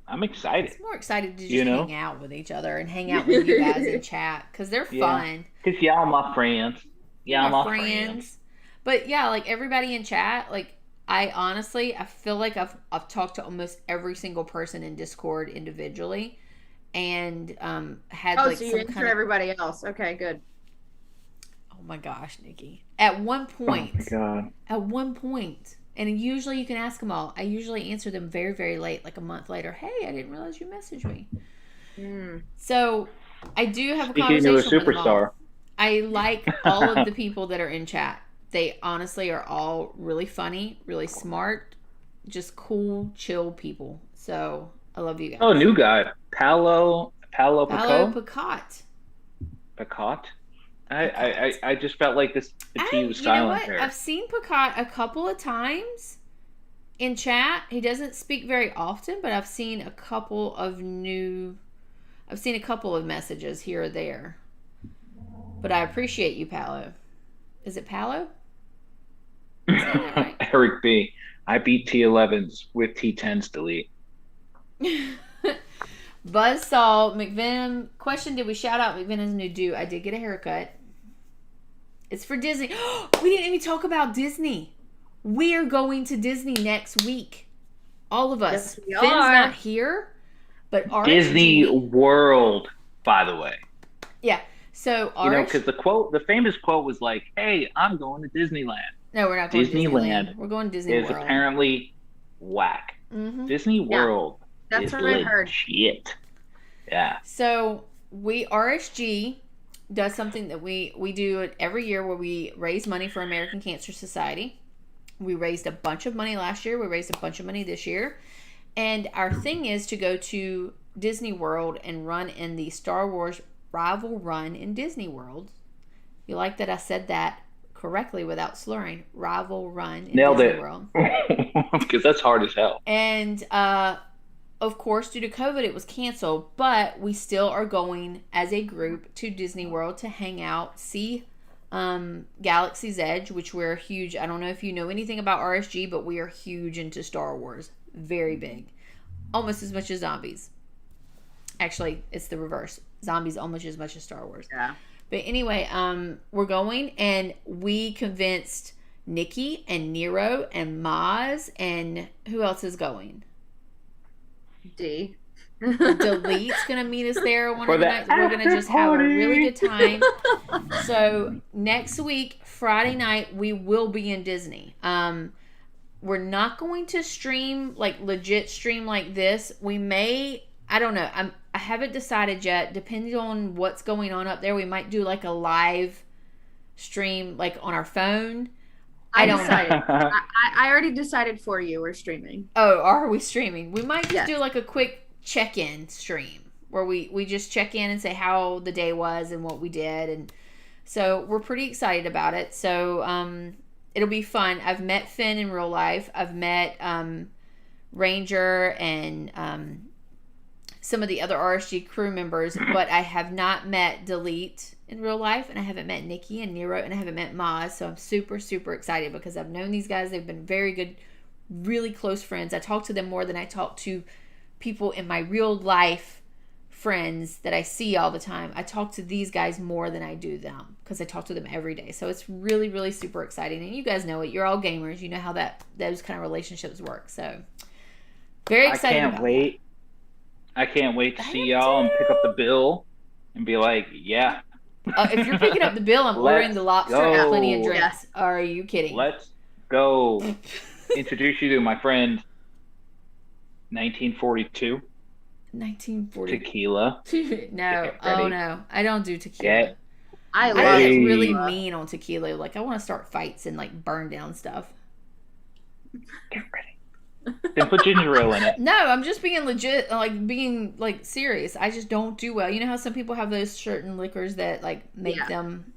I'm excited. It's more excited to just hang out with each other and hang out with you guys in chat because they're fun. Because y'all my friends. Y'all my friends. But yeah, like everybody in chat, like I feel like I've talked to almost every single person in Discord individually. And had like so you answered everybody else. Okay, good. Oh my gosh, Nikki. At one point. Oh my God. At one point. And usually you can ask them all. I usually answer them very, very late, like a month later. Hey, I didn't realize you messaged me. So I do have a conversation with them all. I like all of the people that are in chat. They honestly are all really funny, really smart, just cool, chill people. So I love you guys. Oh, new guy. Palo Picot. Picot? I just felt like the tea was silent there. I've seen Picot a couple of times in chat. He doesn't speak very often, but I've seen a couple of messages here or there. But I appreciate you, Paolo. Is it Paolo? Is that right? Eric B. I beat T11s with T10s delete. Buzzsaw McVenom question: did we shout out McVenon's new do? I did get a haircut. It's for Disney. We didn't even talk about Disney. We are going to Disney next week. All of us. Yes, we Finn's are. not here, but RSG, Disney World, by the way. Yeah. So because the famous quote was like, "Hey, I'm going to Disneyland." No, we're not going to Disneyland. We're going to Disney Is World. apparently whack. Mm-hmm. Disney World. That's is what I heard. Shit. Yeah. So RSG does something that we do it every year where we raise money for American Cancer Society. We raised a bunch of money last year. We raised a bunch of money this year. And our thing is to go to Disney World and run in the Star Wars Rival Run in Disney World. You like that I said that correctly without slurring? Rival Run in Nailed Disney it. World. Because that's hard as hell. And of course, due to COVID, it was canceled, but we still are going as a group to Disney World to hang out, see Galaxy's Edge, which we're huge. I don't know if you know anything about RSG, but we are huge into Star Wars. Very big. Almost as much as zombies. Actually, it's the reverse. Zombies almost as much as Star Wars. Yeah. But anyway, we're going, and we convinced Nikki and Nero and Maz, and who else is going? D. Delete's gonna meet us there one For of the the nights. We're gonna just have a really good time. So next week, Friday night, we will be in Disney. We're not going to stream legit stream like this. We may, I don't know. I haven't decided yet. Depending on what's going on up there, we might do a live stream on our phone. I don't decided. I already decided for you. We're streaming. Oh, are we streaming? We might just Yes. do a quick check-in stream where we just check in and say how the day was and what we did. And so we're pretty excited about it. So it'll be fun. I've met Finn in real life. I've met Ranger and some of the other RSG crew members, but I have not met Delete in real life, and I haven't met Nikki and Nero, and I haven't met Maz. So I'm super, super excited because I've known these guys. They've been very good, really close friends. I talk to them more than I talk to people in my real life friends that I see all the time. I talk to these guys more than I do them because I talk to them every day. So it's really, really super exciting. And you guys know it. You're all gamers. You know how those kind of relationships work. So very excited. I can't wait to see y'all and pick up the bill and be like, yeah. If you're picking up the bill, I'm ordering the lobster and plenty of drinks. Yes. Are you kidding? Let's go. Introduce you to my friend 1942. 1940 Tequila. No. Oh no. I don't do tequila. Get I get love really mean on tequila. I want to start fights and burn down stuff. Get ready. Then put ginger ale in it. No, I'm just being legit, being serious. I just don't do well. You know how some people have those certain liquors that make them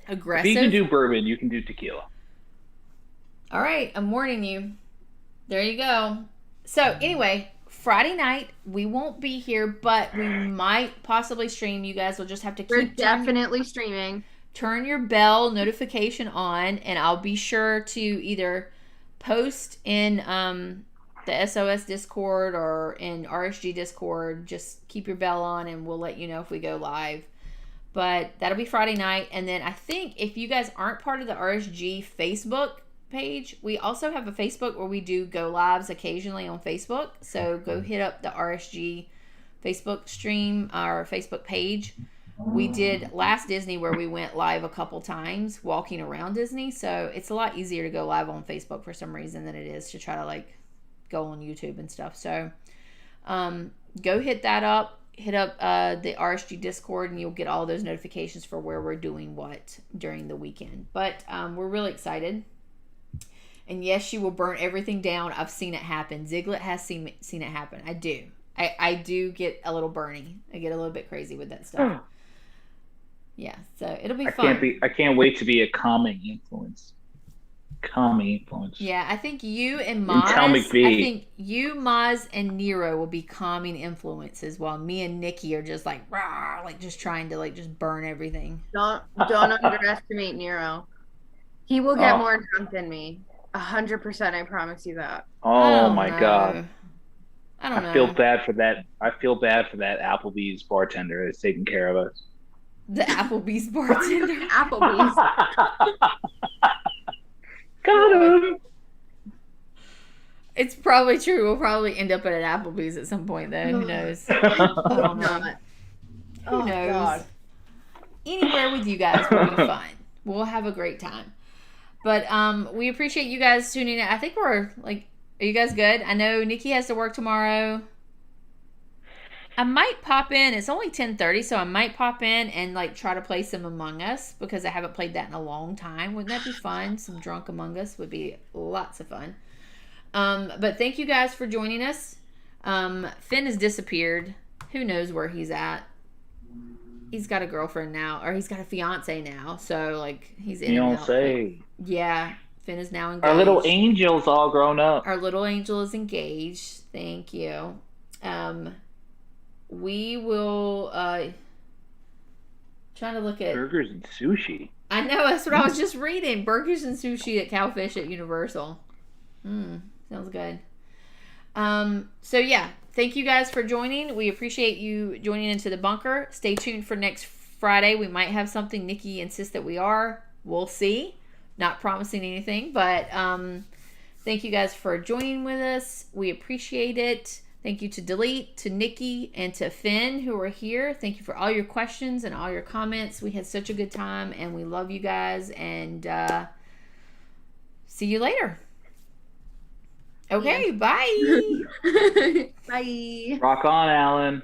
aggressive? If you can do bourbon, you can do tequila. All right, I'm warning you. There you go. So anyway, Friday night we won't be here, but we might possibly stream. You guys will just have to keep. We're definitely streaming. Turn your bell notification on, and I'll be sure to either post in the SOS Discord or in RSG Discord. Just keep your bell on and we'll let you know if we go live. But that'll be Friday night. And then I think if you guys aren't part of the RSG Facebook page, we also have a Facebook where we do go lives occasionally on Facebook. So go hit up the RSG Facebook stream, our Facebook page. We did last Disney where we went live a couple times walking around Disney. So it's a lot easier to go live on Facebook for some reason than it is to try to go on YouTube and stuff. So go hit that up. Hit up the RSG Discord and you'll get all those notifications for where we're doing what during the weekend. But we're really excited. And yes, she will burn everything down. I've seen it happen. Ziglet has seen it happen. I do. I do get a little burny. I get a little bit crazy with that stuff. Yeah, so it'll be fun. I can't wait to be a calming influence. Calming influence. Yeah, I think you and Tell Maz. McBee. I think you, Maz, and Nero will be calming influences, while me and Nikki are just like, rah, like just trying to like just burn everything. Don't underestimate Nero. He will get more drunk than me. 100%. I promise you that. Oh my God. I don't know. I feel bad for that. I feel bad for that Applebee's bartender that's taking care of us. The Applebee's bartender. Applebee's. Got him. It's probably true. We'll probably end up at an Applebee's at some point, though. Who knows? I don't know. Who knows? God. Anywhere with you guys will be fun. We'll have a great time. But we appreciate you guys tuning in. I think we're like, are you guys good? I know Nikki has to work tomorrow. I might pop in. It's only 10:30, so I might pop in and like try to play some Among Us because I haven't played that in a long time. Wouldn't that be fun? Some drunk Among Us would be lots of fun. But thank you guys for joining us. Finn has disappeared. Who knows where he's at? He's got a girlfriend now, or he's got a fiance now. So like he's in and out. Yeah, Finn is now engaged. Our little angel's all grown up. Our little angel is engaged. Thank you. We will trying to look at burgers and sushi. I know, that's what I was just reading. Burgers and sushi at Cowfish at Universal. Sounds good. So yeah, thank you guys for joining. We appreciate you joining into the bunker. Stay tuned for next Friday. We might have something. Nikki insists that we are. We'll see. Not promising anything, but thank you guys for joining with us. We appreciate it. Thank you to Delete, to Nikki, and to Finn who are here. Thank you for all your questions and all your comments. We had such a good time, and we love you guys. And see you later. Okay, bye. Bye. Rock on, Alan.